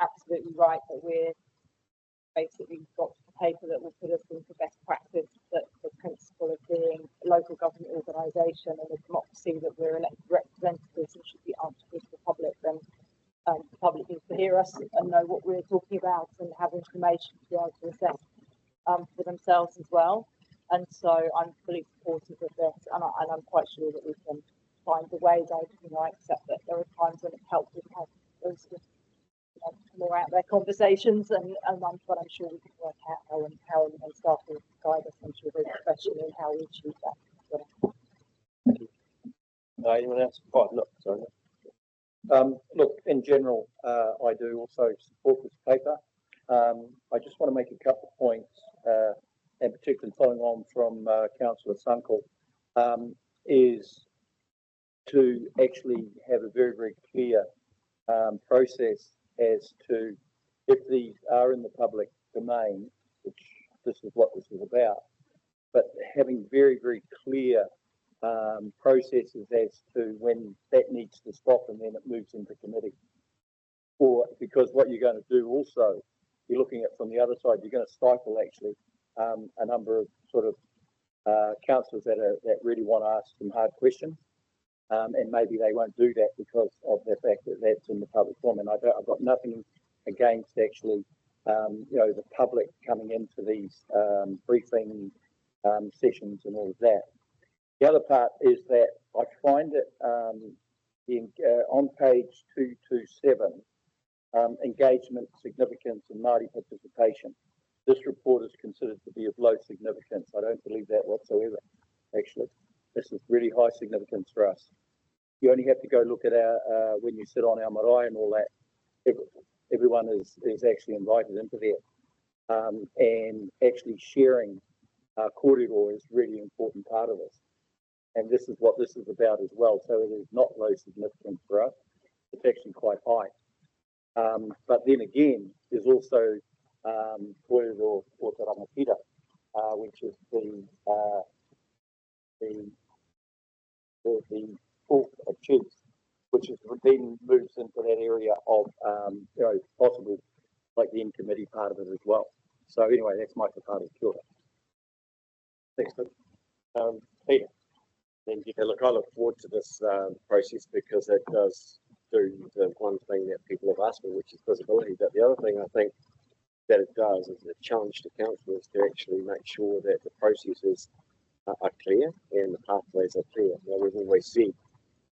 absolutely right that we're basically got a paper that will put us into best practice, that the principle of being a local government organisation and a democracy, that we're elected representatives and should be answerable to the public, then the public needs to hear us and know what we're talking about and have information to be able to assess for themselves as well. And so I'm fully supportive of this, and I'm quite sure that we can find the ways out, except that there are times when it's helpful to have those more out there conversations, but I'm sure we can work out how and staff will guide us. I'm sure very professionally in how we achieve that. Thank you. Anyone else? Oh, look, sorry. Look, in general, I do also support this paper. I just want to make a couple of points, and particularly following on from Councillor Sunkel, is to actually have a very, very clear process as to if these are in the public domain, which this is what this is about, but having very, very clear processes as to when that needs to stop and then it moves into committee. Or because what you're going to do also, you're looking at from the other side, you're going to stifle actually a number of sort of councillors that really want to ask some hard questions. And maybe they won't do that because of the fact that that's in the public forum. And I've got nothing against actually, the public coming into these briefing sessions and all of that. The other part is that I find it on page 227, engagement, significance, and Māori participation. This report is considered to be of low significance. I don't believe that whatsoever, actually. This is really high significance for us. You only have to go look at our, when you sit on our marae and all that, everyone is actually invited into there. And actually sharing kōrero is really an important part of this. And this is what this is about as well. So it is not low significance for us. It's actually quite high. But then again, there's also kōrero o te rangatira, which is the talk of chiefs, which is then moves into that area of possible like the in committee part of it as well. So anyway, that's my part of Kia ora. Thanks, Peter. Yeah, look, I look forward to this process because it does do the one thing that people have asked for, which is visibility. But the other thing I think that it does is a challenge to councillors to actually make sure that the processes are clear and the pathways are clear. You know, we've always said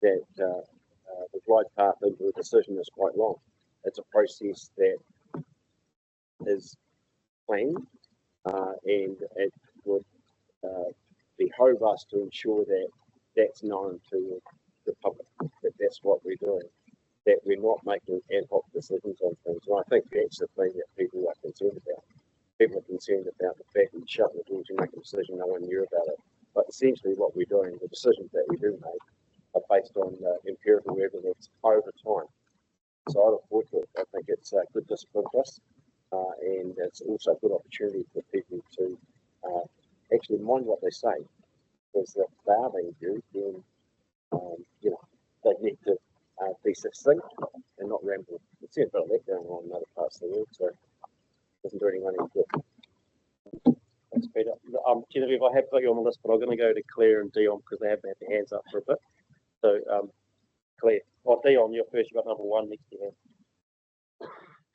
that the glide path into a decision is quite long. It's a process that is planned and it would behove us to ensure that that's known to the public that that's what we're doing, that we're not making ad hoc decisions on things. And I think that's the thing that people are concerned about. People are concerned about the fact that you shut the doors, you make a decision, no one knew about it. But essentially what we're doing, the decisions that we do make are based on empirical evidence over time. So I look forward to it. I think it's good discipline for us, and it's also a good opportunity for people to actually mind what they say. Because if they are being viewed, then you know, they need to be succinct and not ramble. We've seen a bit of that going on in other parts of the world, so it doesn't do anyone any good. Thanks, Peter. Genevieve, I have got you on the list, but I'm going to go to Claire and Dion because they haven't had their hands up for a bit. So, Claire, Dion, you're first. You've got number one next to you.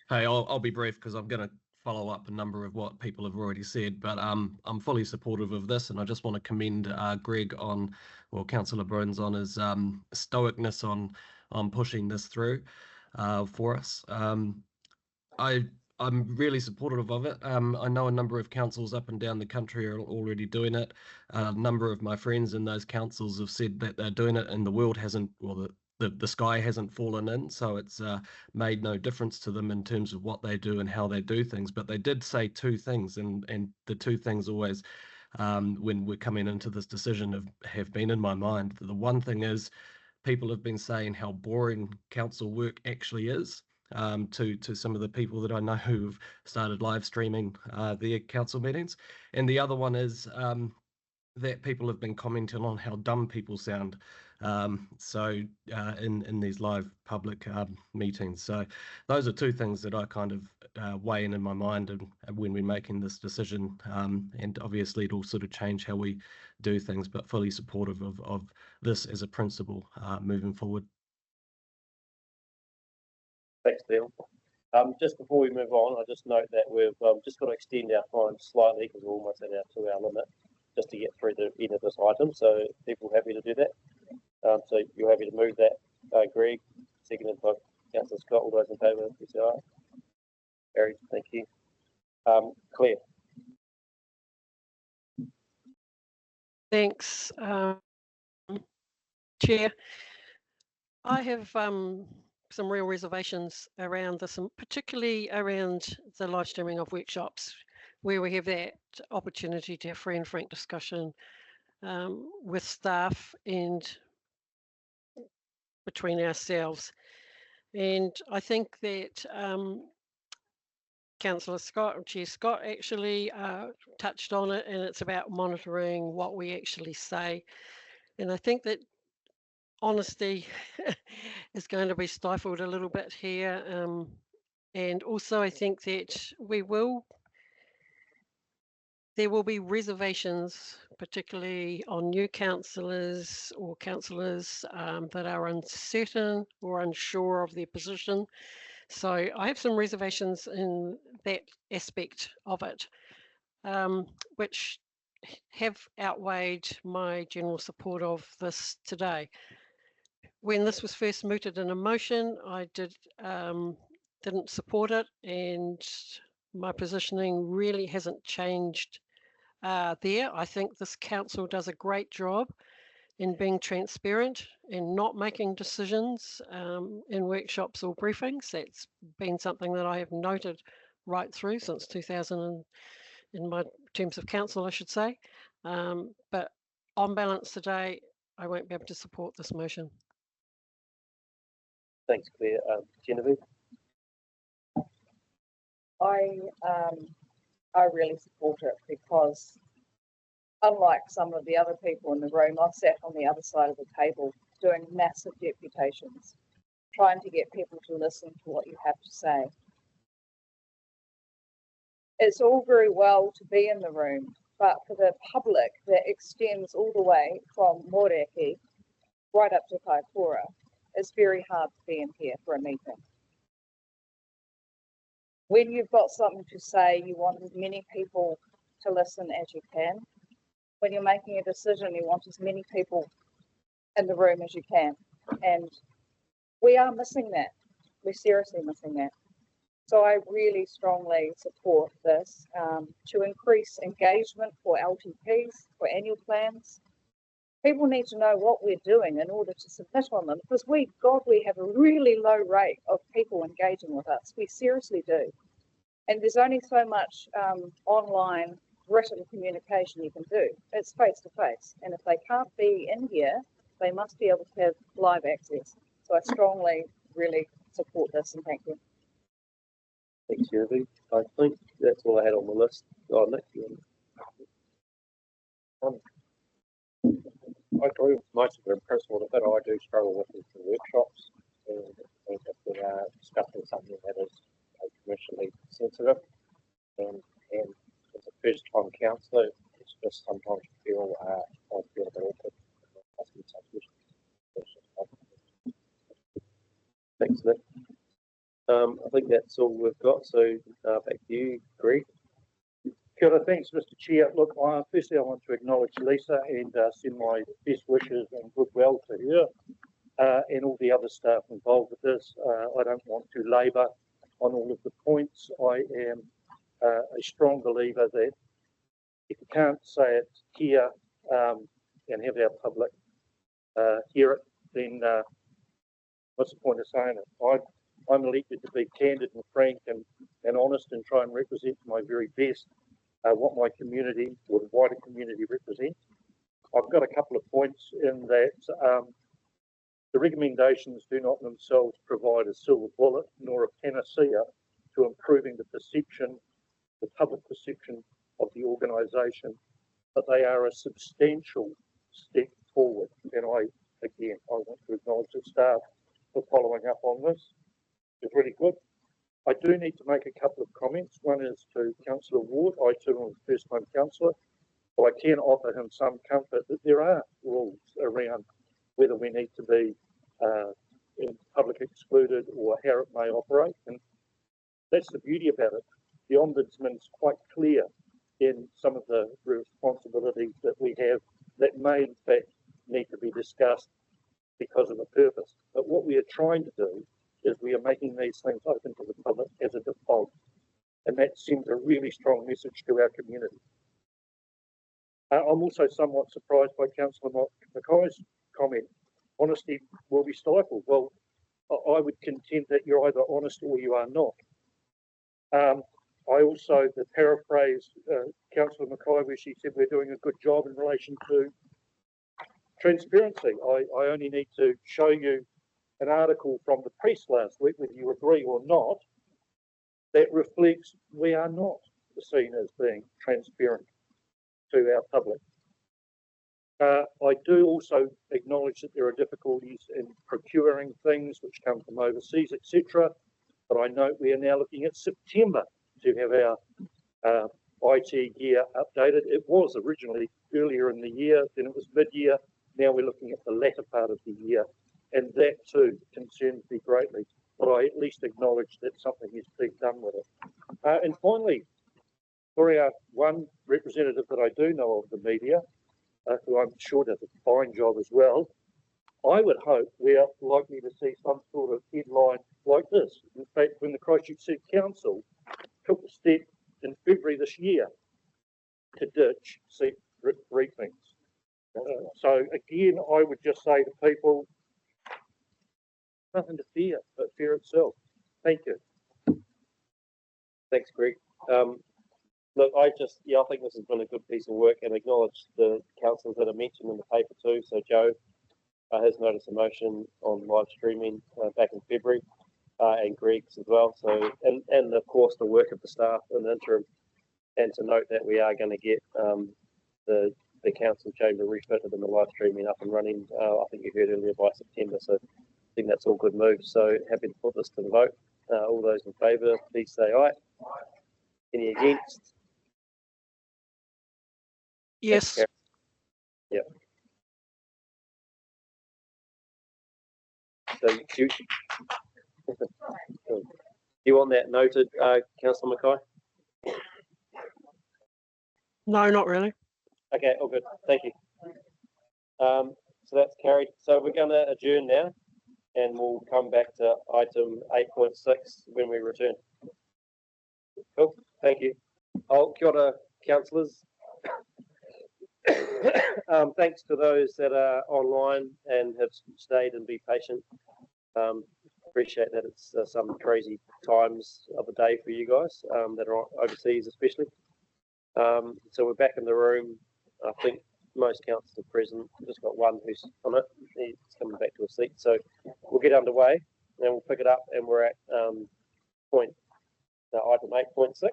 Hey, I'll be brief because I'm going to follow up a number of what people have already said, but I'm fully supportive of this, and I just want to commend Greg on, or Councillor Bruns on his stoicness on pushing this through for us. I'm really supportive of it. I know a number of councils up and down the country are already doing it. A number of my friends in those councils have said that they're doing it, and the world hasn't, well, the sky hasn't fallen in, so it's made no difference to them in terms of what they do and how they do things. But they did say two things, and the two things always, when we're coming into this decision, have been in my mind. The one thing is, people have been saying how boring council work actually is. To some of the people that I know who've started live streaming their council meetings. And the other one is that people have been commenting on how dumb people sound in these live public meetings. So those are two things that I kind of weigh in my mind and when we're making this decision. And obviously it'll sort of change how we do things, but fully supportive of this as a principle moving forward. Thanks, Neil. Just before we move on, I just note that we've just got to extend our time slightly because we're almost at our 2-hour limit just to get through the end of this item. So people happy to do that. So you're happy to move that, Greg, seconded by Councillor Scott. All those in favour, please say aye. Carried. Thank you. Claire. Thanks, Chair. I have some real reservations around this, and particularly around the live streaming of workshops, where we have that opportunity to have free and frank discussion with staff and between ourselves. And I think that Councillor Scott and Chair Scott actually touched on it, and it's about monitoring what we actually say. And I think that honesty is going to be stifled a little bit here. And also I think that there will be reservations, particularly on new councillors or councillors that are uncertain or unsure of their position. So I have some reservations in that aspect of it, which have outweighed my general support of this today. When this was first mooted in a motion, I didn't support it, and my positioning really hasn't changed there. I think this council does a great job in being transparent and not making decisions in workshops or briefings. That's been something that I have noted right through since 2000 in my terms of council, I should say. But on balance today, I won't be able to support this motion. Thanks, Claire. Genevieve? I really support it because unlike some of the other people in the room, I've sat on the other side of the table doing massive deputations, trying to get people to listen to what you have to say. It's all very well to be in the room, but for the public that extends all the way from Mōreaki right up to Kaikoura, it's very hard to be in here for a meeting. When you've got something to say, you want as many people to listen as you can. When you're making a decision, you want as many people in the room as you can. And we are missing that. We're seriously missing that. So I really strongly support this to increase engagement for LTPs, for annual plans, People need to know what we're doing in order to submit on them, because we have a really low rate of people engaging with us. We seriously do. And there's only so much online written communication you can do. It's face to face. And if they can't be in here, they must be able to have live access. So I strongly really support this, and thank you. Thanks, Jeremy. I think that's all I had on the list. Oh, Nick, I agree with most of them in principle, but I do struggle with the workshops. And I think if we are discussing something that is commercially sensitive, and as a first time councillor, it's just sometimes I feel a bit awkward. Thanks, Nick. I think that's all we've got. So back to you, Greg. Kia ora, thanks, Mr. Chair. Look, firstly, I want to acknowledge Lisa and send my best wishes and goodwill to her and all the other staff involved with this. I don't want to labour on all of the points. I am a strong believer that if you can't say it here and have our public hear it, then what's the point of saying it? I'm elected to be candid and frank and honest and try and represent to my very best what my community or the wider community represents. I've got a couple of points in that the recommendations do not themselves provide a silver bullet nor a panacea to improving the perception, the public perception of the organisation, but they are a substantial step forward. And I want to acknowledge the staff for following up on this. It's really good. I do need to make a couple of comments. One is to Councillor Ward. I too am a first time councillor, but I can offer him some comfort that there are rules around whether we need to be in public excluded or how it may operate. And that's the beauty about it. The Ombudsman is quite clear in some of the responsibilities that we have that may in fact need to be discussed because of a purpose. But what we are trying to do is we are making these things open to the public as a default. And that sends a really strong message to our community. I'm also somewhat surprised by Councillor Mackay's comment. Honesty will be stifled. Well, I would contend that you're either honest or you are not. I also, the paraphrase Councillor Mackay, where she said we're doing a good job in relation to transparency. I only need to show you an article from the press last week, whether you agree or not, that reflects we are not seen as being transparent to our public. I do also acknowledge that there are difficulties in procuring things which come from overseas, etc. But I note we are now looking at September to have our IT gear updated. It was originally earlier in the year, then it was mid-year. Now we're looking at the latter part of the year. And that too concerns me greatly, but I at least acknowledge that something is being done with it. And finally, for our one representative that I do know of the media, who I'm sure does a fine job as well, I would hope we are likely to see some sort of headline like this. In fact, when the Christchurch City Council took a step in February this year to ditch seat briefings. So again, I would just say to people, nothing to fear, but fear itself. Thank you. Thanks, Greg. Look, I think this has been a good piece of work and acknowledge the councillors that are mentioned in the paper too. So Joe has noticed a motion on live streaming back in February, and Greg's as well. So, and of course the work of the staff in the interim, and to note that we are going to get the council chamber refitted and the live streaming up and running. I think you heard earlier by September. So I think that's all good moves. So happy to put this to the vote. All those in favour, please say aye. Any against? Yes. Yep. So you want that noted, Councillor Mackay? No, not really. Okay, all good. Thank you. So that's carried. So we're going to adjourn now, and we'll come back to item 8.6 when we return. Cool. Thank you. Oh, kia ora, councillors. Thanks to those that are online and have stayed and be patient. Appreciate that it's some crazy times of the day for you guys that are overseas, especially. So we're back in the room. I think most councillors are present. We've just got one who's on it. He's coming back to a seat. So we'll get underway and we'll pick it up. And we're at item 8.6.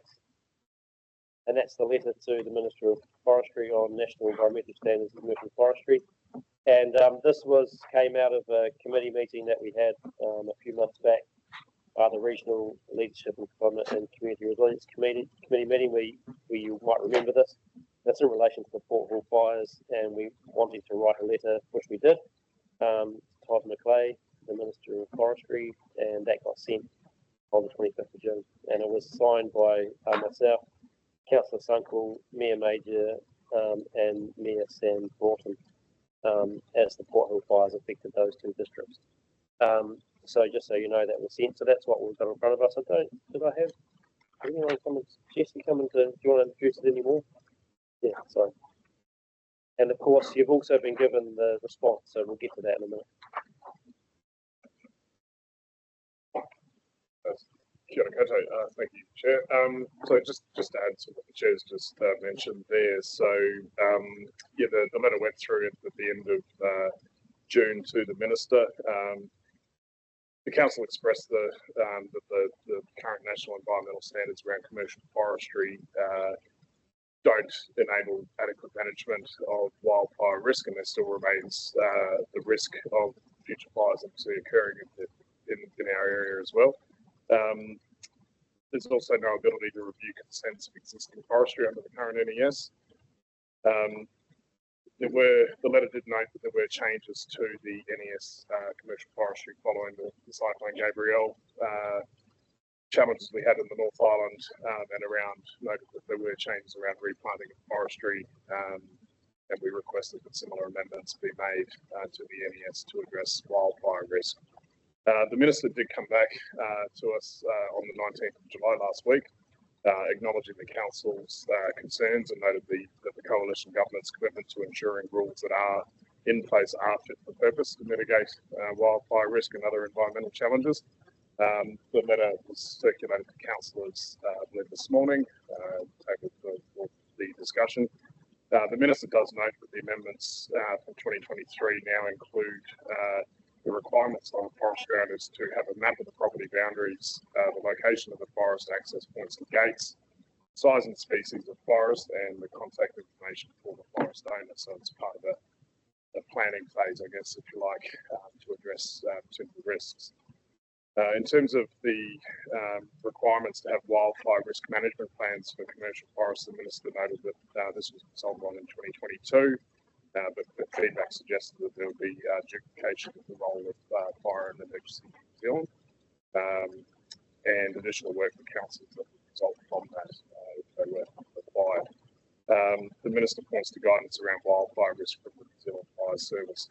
And that's the letter to the Minister of Forestry on National Environmental Standards in Commercial Forestry. And this came out of a committee meeting that we had a few months back, the Regional Leadership and Climate and Community Resilience Committee meeting. Where you might remember this. That's in relation to the Port Hall fires, and we wanted to write a letter, which we did. Todd McClay, the Minister of Forestry, and that got sent on the 25th of June. And it was signed by myself, Councillor Sunkel, Mayor Major, and Mayor Sam Broughton, as the Port Hill fires affected those two districts. So just so you know, that was sent. So that's what we've got in front of us. Did I have anyone coming? Jesse coming to? Do you want to introduce it anymore? Yeah, sorry. And of course, you've also been given the response, so we'll get to that in a minute. Kia ora koutou. Thank you, Chair. So just to add to what the Chair's just mentioned there, so yeah, the letter went through at the end of June to the Minister. The Council expressed that the current national environmental standards around commercial forestry don't enable adequate management of wildfire risk, and there still remains the risk of future fires actually occurring in our area as well. There's also no ability to review consents of existing forestry under the current NES. The letter did note that there were changes to the NES commercial forestry following the Cyclone Gabrielle challenges we had in the North Island, and noted that there were changes around replanting of forestry, and we requested that similar amendments be made to the NES to address wildfire risk. The Minister did come back to us on the 19th of July last week, acknowledging the Council's concerns, and noted that the Coalition Government's commitment to ensuring rules that are in place are fit for purpose to mitigate wildfire risk and other environmental challenges. The letter was circulated to councillors this morning, tabled for the discussion. The Minister does note that the amendments from 2023 now include the requirements on forestry owners to have a map of the property boundaries, the location of the forest access points and gates, size and species of forest, and the contact information for the forest owner. So it's part of the planning phase, I guess, if you like, to address potential risks. In terms of the requirements to have wildfire risk management plans for commercial forests, the Minister noted that this was consulted on in 2022. But the feedback suggested that there would be duplication of the role of fire and emergency in New Zealand, and additional work for councils that would result from that if they were required. The Minister points to guidance around wildfire risk from the New Zealand Fire Service.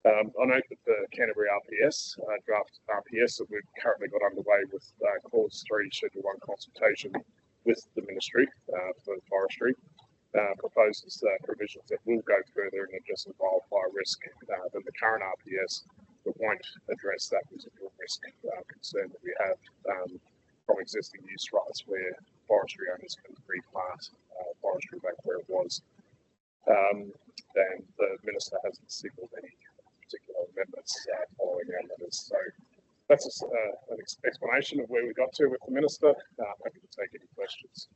I note that the Canterbury RPS, draft RPS that we've currently got underway with Clause 3, Schedule 1 consultation with the Ministry for Forestry, proposes provisions that will go further in addressing wildfire risk than the current RPS, but won't address that particular risk concern that we have from existing use rights where forestry owners can replant forestry back where it was. And the Minister hasn't signalled any particular amendments following our letters. So that's an explanation of where we got to with the Minister. Happy to take any questions.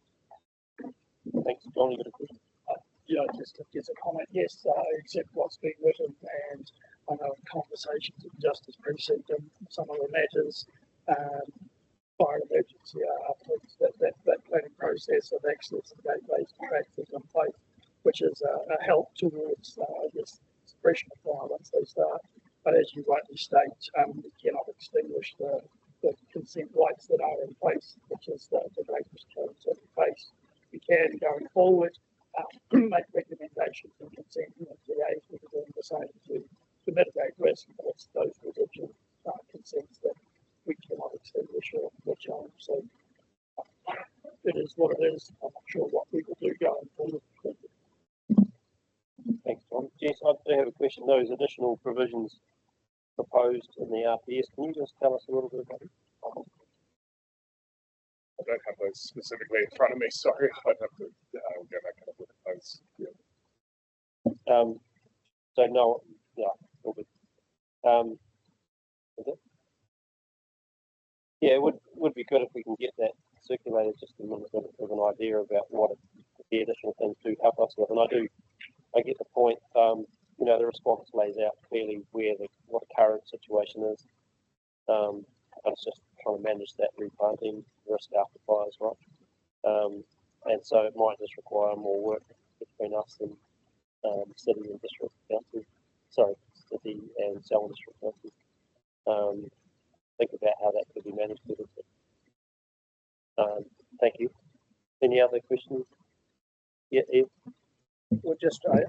Thanks, John. You got a question? Yeah, just a comment. Yes, accept what's been written, and I know in conversations with Justice Precinct and some of the matters, fire emergency afterwards, that planning process of access and gate-based practice in place, which is a help towards this suppression of fire once they start. But as you rightly state, we cannot extinguish the consent rights that are in place, which is the greatest challenge that we face. We can, going forward, make recommendations and consent in the TAs that are doing the same to mitigate risk, but it's those residual consents that we cannot extinguish or challenge. So it is what it is. I'm not sure what we will do going forward. Jess, I do have a question. Those additional provisions proposed in the RPS, can you just tell us a little bit about it? I don't have those specifically in front of me. Sorry, I'd have to I'll go back and have a look at those. Yeah. So no, yeah, all good. Is it? Yeah, it would be good if we can get that circulated, just a little bit of an idea about what the additional things do help us with. And I get the point. You know, the response lays out clearly what the current situation is. And it's just trying to manage that replanting risk after fires, right? And so it might just require more work between us and city and district council. Sorry, city and Selwyn district council. Think about how that could be managed. Thank you. Any other questions? Yeah, Eve? Well, just I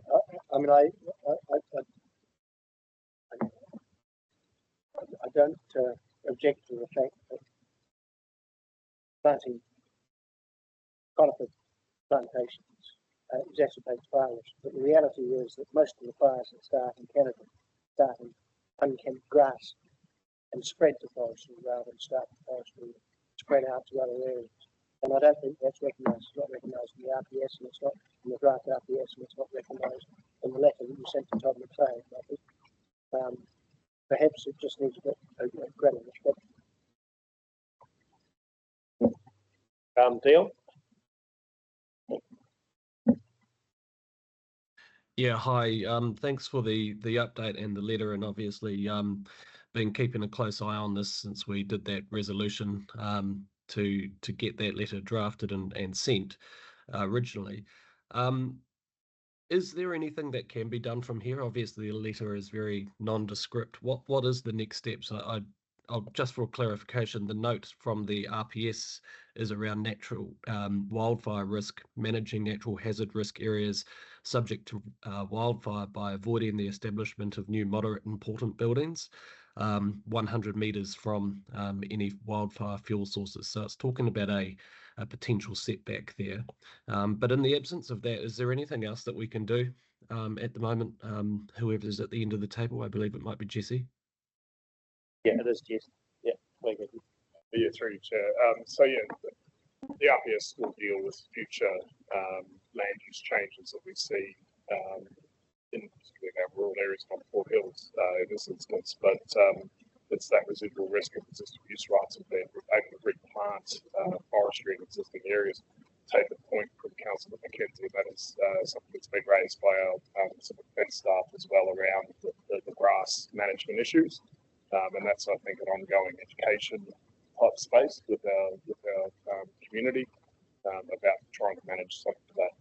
don't object to the fact that planting conifer plantations exacerbates fire risk, but the reality is that most of the fires that start in Canterbury start in unkempt grass and spread to forestry rather than start in forestry, spread out to other areas. And I don't think that's recognised. It's not recognised in the RPS, and it's not in the draft RPS, and it's not recognised in the letter that you sent to Todd McSay. I think perhaps it just needs a bit of greater respect. Dion? Yeah, hi. Thanks for the update and the letter, and obviously been keeping a close eye on this since we did that resolution to get that letter drafted and sent originally. Is there anything that can be done from here? Obviously, the letter is very nondescript. What is the next steps? I'll just for clarification, the note from the RPS is around natural wildfire risk, managing natural hazard risk areas subject to wildfire by avoiding the establishment of new moderate important buildings 100 metres from any wildfire fuel sources. So it's talking about a potential setback there. But in the absence of that, is there anything else that we can do at the moment? Whoever's at the end of the table, I believe it might be Jesse. Yeah, it is, Jess. Yeah, very good. Yeah, through you, Chair. So yeah, the RPS will deal with future land use changes that we see in particularly our rural areas on Port Hills in this instance, but it's that residual risk of existing use rights of being able to replant forestry in existing areas. Take the point from Councillor McKenzie, that is something that's been raised by our civil defence staff as well around the grass management issues. And that's, I think, an ongoing education type space with our community about trying to manage some of that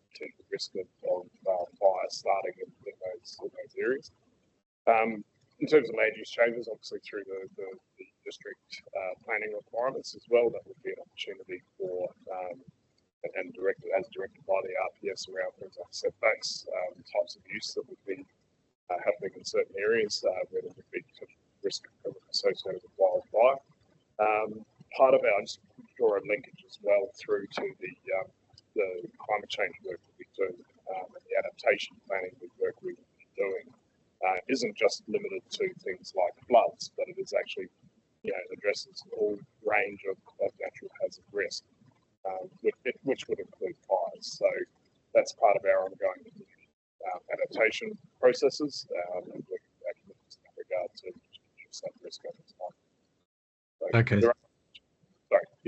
potential risk of fire starting in those areas. In terms of land use changes, obviously through the district planning requirements as well, that would be an opportunity for and directed by the RPS around things like setbacks, types of use that would be happening in certain areas where there would be risk associated with wildfire. Part of our, just draw a linkage as well through to the climate change work that we do and the adaptation planning work we're doing isn't just limited to things like floods, but it is actually, addresses all range of natural hazard risk, which would include fires. So that's part of our ongoing adaptation processes and working with in regard to reduce that risk over time. So Okay.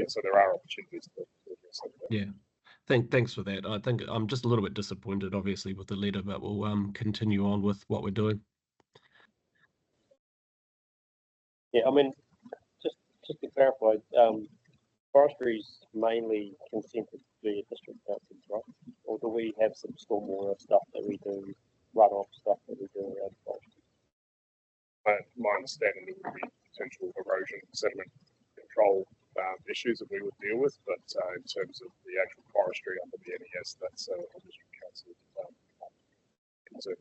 So there are opportunities to address that. Yeah. Thanks for that. I think I'm just a little bit disappointed, obviously, with the letter, but we'll continue on with what we're doing. Yeah, I mean, just to clarify, forestry is mainly consented via district councils, right? Or do we have some stormwater stuff that we do, runoff stuff that we do around forestry? My understanding there would be potential erosion sediment control issues that we would deal with, but in terms of the actual forestry under the NES, that's a district council concern.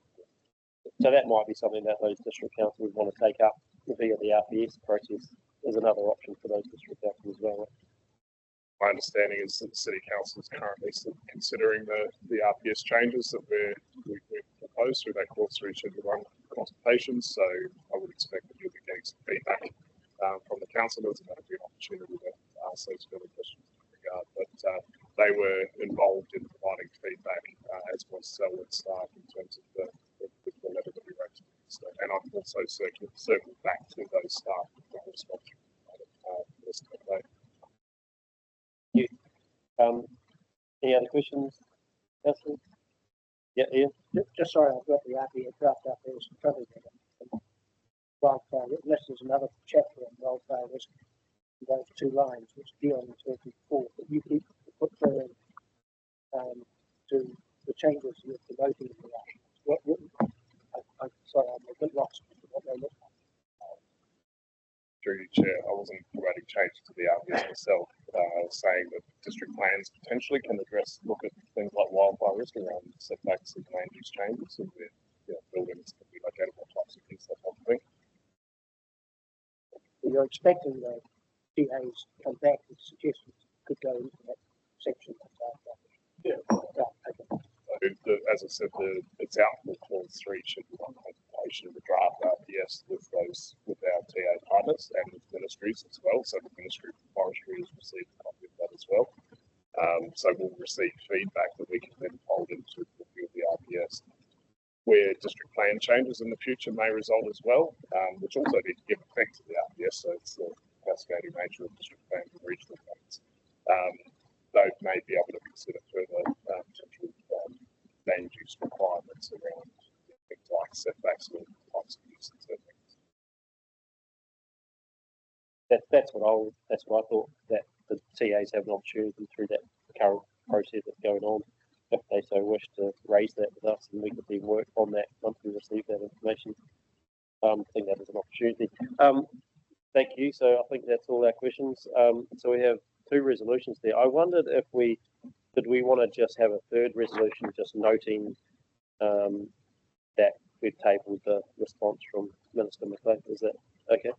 So that might be something that those district councils want to take up via the RPS process. There's another option for those district councils as well. my understanding is that the City Council is currently considering the RPS changes that we've proposed through that Forestry Schedule 1 consultation. So I would expect that you'll be getting some feedback from the councillors, and that'll be an opportunity to ask those further questions in that regard. But they were involved in providing feedback, as was Selwood staff, in terms of the letter that we wrote to them. So, and I've also circled back to those staff with the response this day. You. Any other questions, Councillor? Yeah, Ian. Just sorry, I've got the RPA draft up there, some trouble there. Wildfire, unless there's another chapter on wildfire risk, those 2 lines, which deal in 24, but you keep referring to the changes you're promoting in the action. I'm sorry, I'm a bit lost as to what they look like. Through you, Chair, I wasn't promoting changes to the RPS myself. I was saying that district plans potentially can look at things like wildfire risk around setbacks and land use changes, and buildings can be located, what types of things, that type of thing. You're expecting the DAs to come back with suggestions could go into that section. Yeah. As I said, it's out for clause 3 should be on contemplation of the draft RPS with our TA partners and with ministries as well. So the Ministry of Forestry has received a copy of that as well. So we'll receive feedback that we can then fold into the review of the RPS. Where district plan changes in the future may result as well, which also need to give effect to the RPS. So it's the cascading nature of district plans and regional plans. They may be able to consider further potential land use requirements around things like setbacks and types of use and things. That's what I thought, that the TAs have an opportunity through that current process that's going on, if they so wish to raise that with us, and we could then work on that once we receive that information. I think that is an opportunity. Thank you. So I think that's all our questions. So we have 2 resolutions there. I wondered if we want to just have a 3rd resolution, just noting that we've tabled the response from Minister McLean. Is that okay?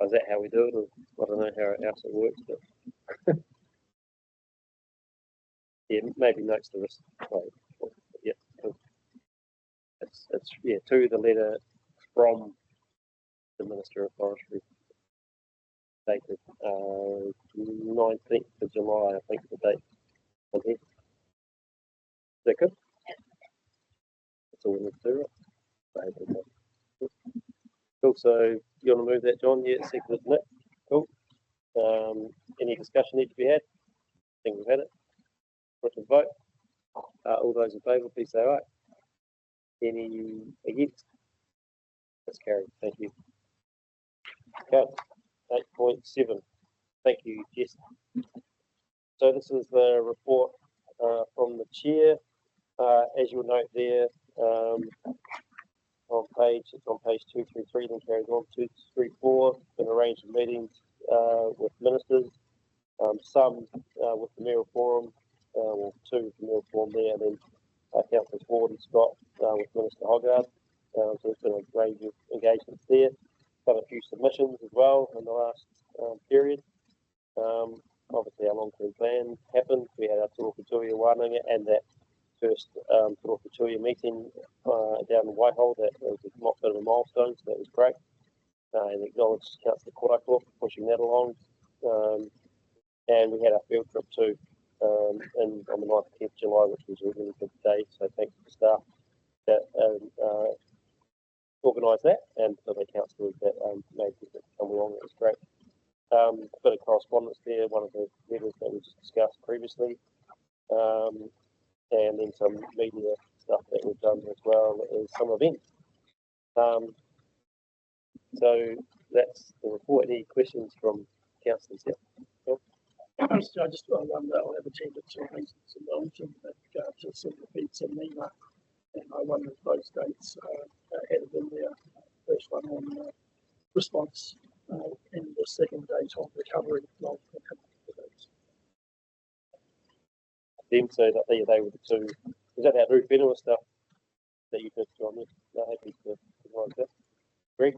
Is that how we do it? Or I don't know how else it works, but yeah, maybe notes the risk. Yeah, cool. It's to the letter from the Minister of Forestry, dated 19th of July, I think the date on here. Is that good? That's all we need to do, right? Cool. So you want to move that, John? Yeah, second, isn't it? Cool. Any discussion need to be had? I think we've had it. Put to vote. All those in favour, please say aye. Any against? That's carried. Thank you. Okay. 8.7. Thank you, Jess. So this is the report from the chair. As you'll note there, it's on page 233, then carries on 234. Been arranged meetings with ministers, some with the mayoral forum, well, 2 with the mayoral forum there, and then Councillors Ward and Scott with Minister Hogarth. So there's been a range of engagements there. Got a few submissions as well in the last period. Obviously, our long-term plan happened. We had our Turukutuia Wānanga and that first Turukutuia meeting down in Whitehall. That was a bit of a milestone, so that was great. And acknowledged Councillor Karakia for pushing that along. And we had our field trip too, and on the 9th and 10th of July, which was a really good day. So thanks to the staff that organised that, and for the councillors that made it come along. It was great. A bit of correspondence there, one of the letters that we just discussed previously, and then some media stuff that we've done as well as some events. So that's the report. Any questions from councillors here? I wonder, I have attended 2 meetings in Wellington with regard to some events in NEMA, and I wonder if those dates are added in there. First one on response and the second date on recovery. Them, so that they were the 2. Is that roof Whenua stuff that you did, John? No, happy to provide that. Greg?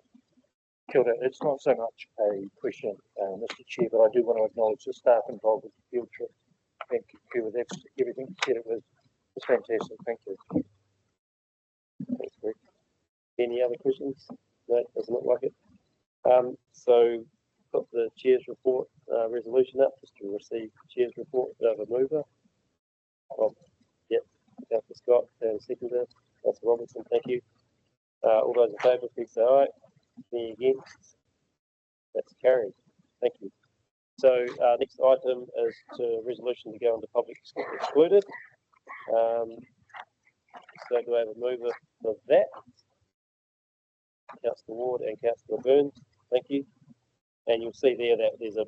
Kia ora. It's not so much a question, Mr. Chair, but I do want to acknowledge the staff involved with the field trip. Thank you with everything you said. It was fantastic. Thank you. Thanks, Greg. Any other questions? No, doesn't look like it. So got the chair's report resolution up just to receive chair's report. Do I have a mover? Oh, yep. Councillor Scott and seconder. Councillor Robinson, thank you. All those in favour, please say aye. Any against? That's carried. Thank you. So next item is to resolution to go into public excluded. So do I have a mover for that? Councillor Ward and Councillor Burns, thank you. And you'll see there that there's a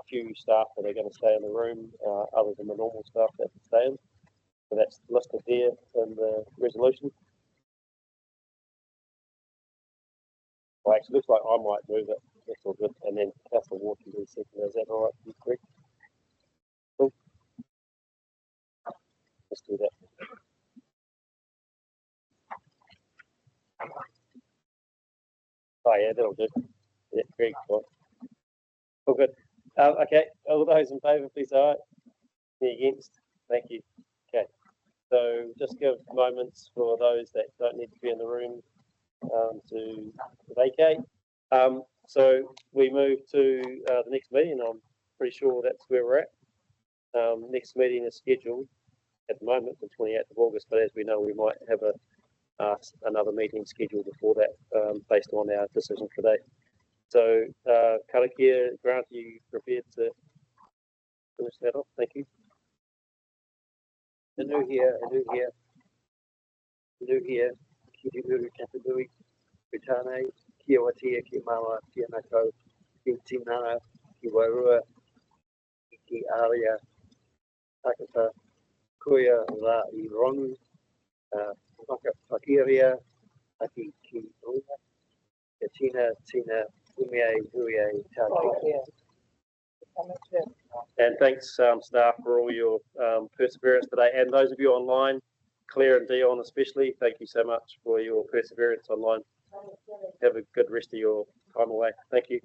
few staff that are going to stay in the room, other than the normal staff that can stay in. So that's listed there in the resolution. Well, actually, looks like I might move it. That's all good. And then Councillor Ward can do the second. Is that all right? You correct? Cool. Let's do that. Oh yeah, that'll do. Yeah, Greg, fine. All good. Okay, all those in favour, please say aye. Any against? Thank you. Okay, so just give moments for those that don't need to be in the room to vacate. So we move to the next meeting. I'm pretty sure that's where we're at. Next meeting is scheduled at the moment for 28th of August, but as we know, we might have another meeting scheduled before that, based on our decision today. So, Karakia, Grant, are you prepared to finish that off? Thank you. Anu here, Kiri Uru Canterbury, Ritane, Kia Watia, Ki Mawa, Kia Nako, Ki Tinana, Ki Wairua, Ki Aria, Takata, Kuya La I Rongu, Whakapakiria, Aki Ki Runa, Tina, Umie, Huie, Tākia. And thanks, staff, for all your perseverance today. And those of you online, Claire and Dion especially, thank you so much for your perseverance online. Have a good rest of your time away. Thank you.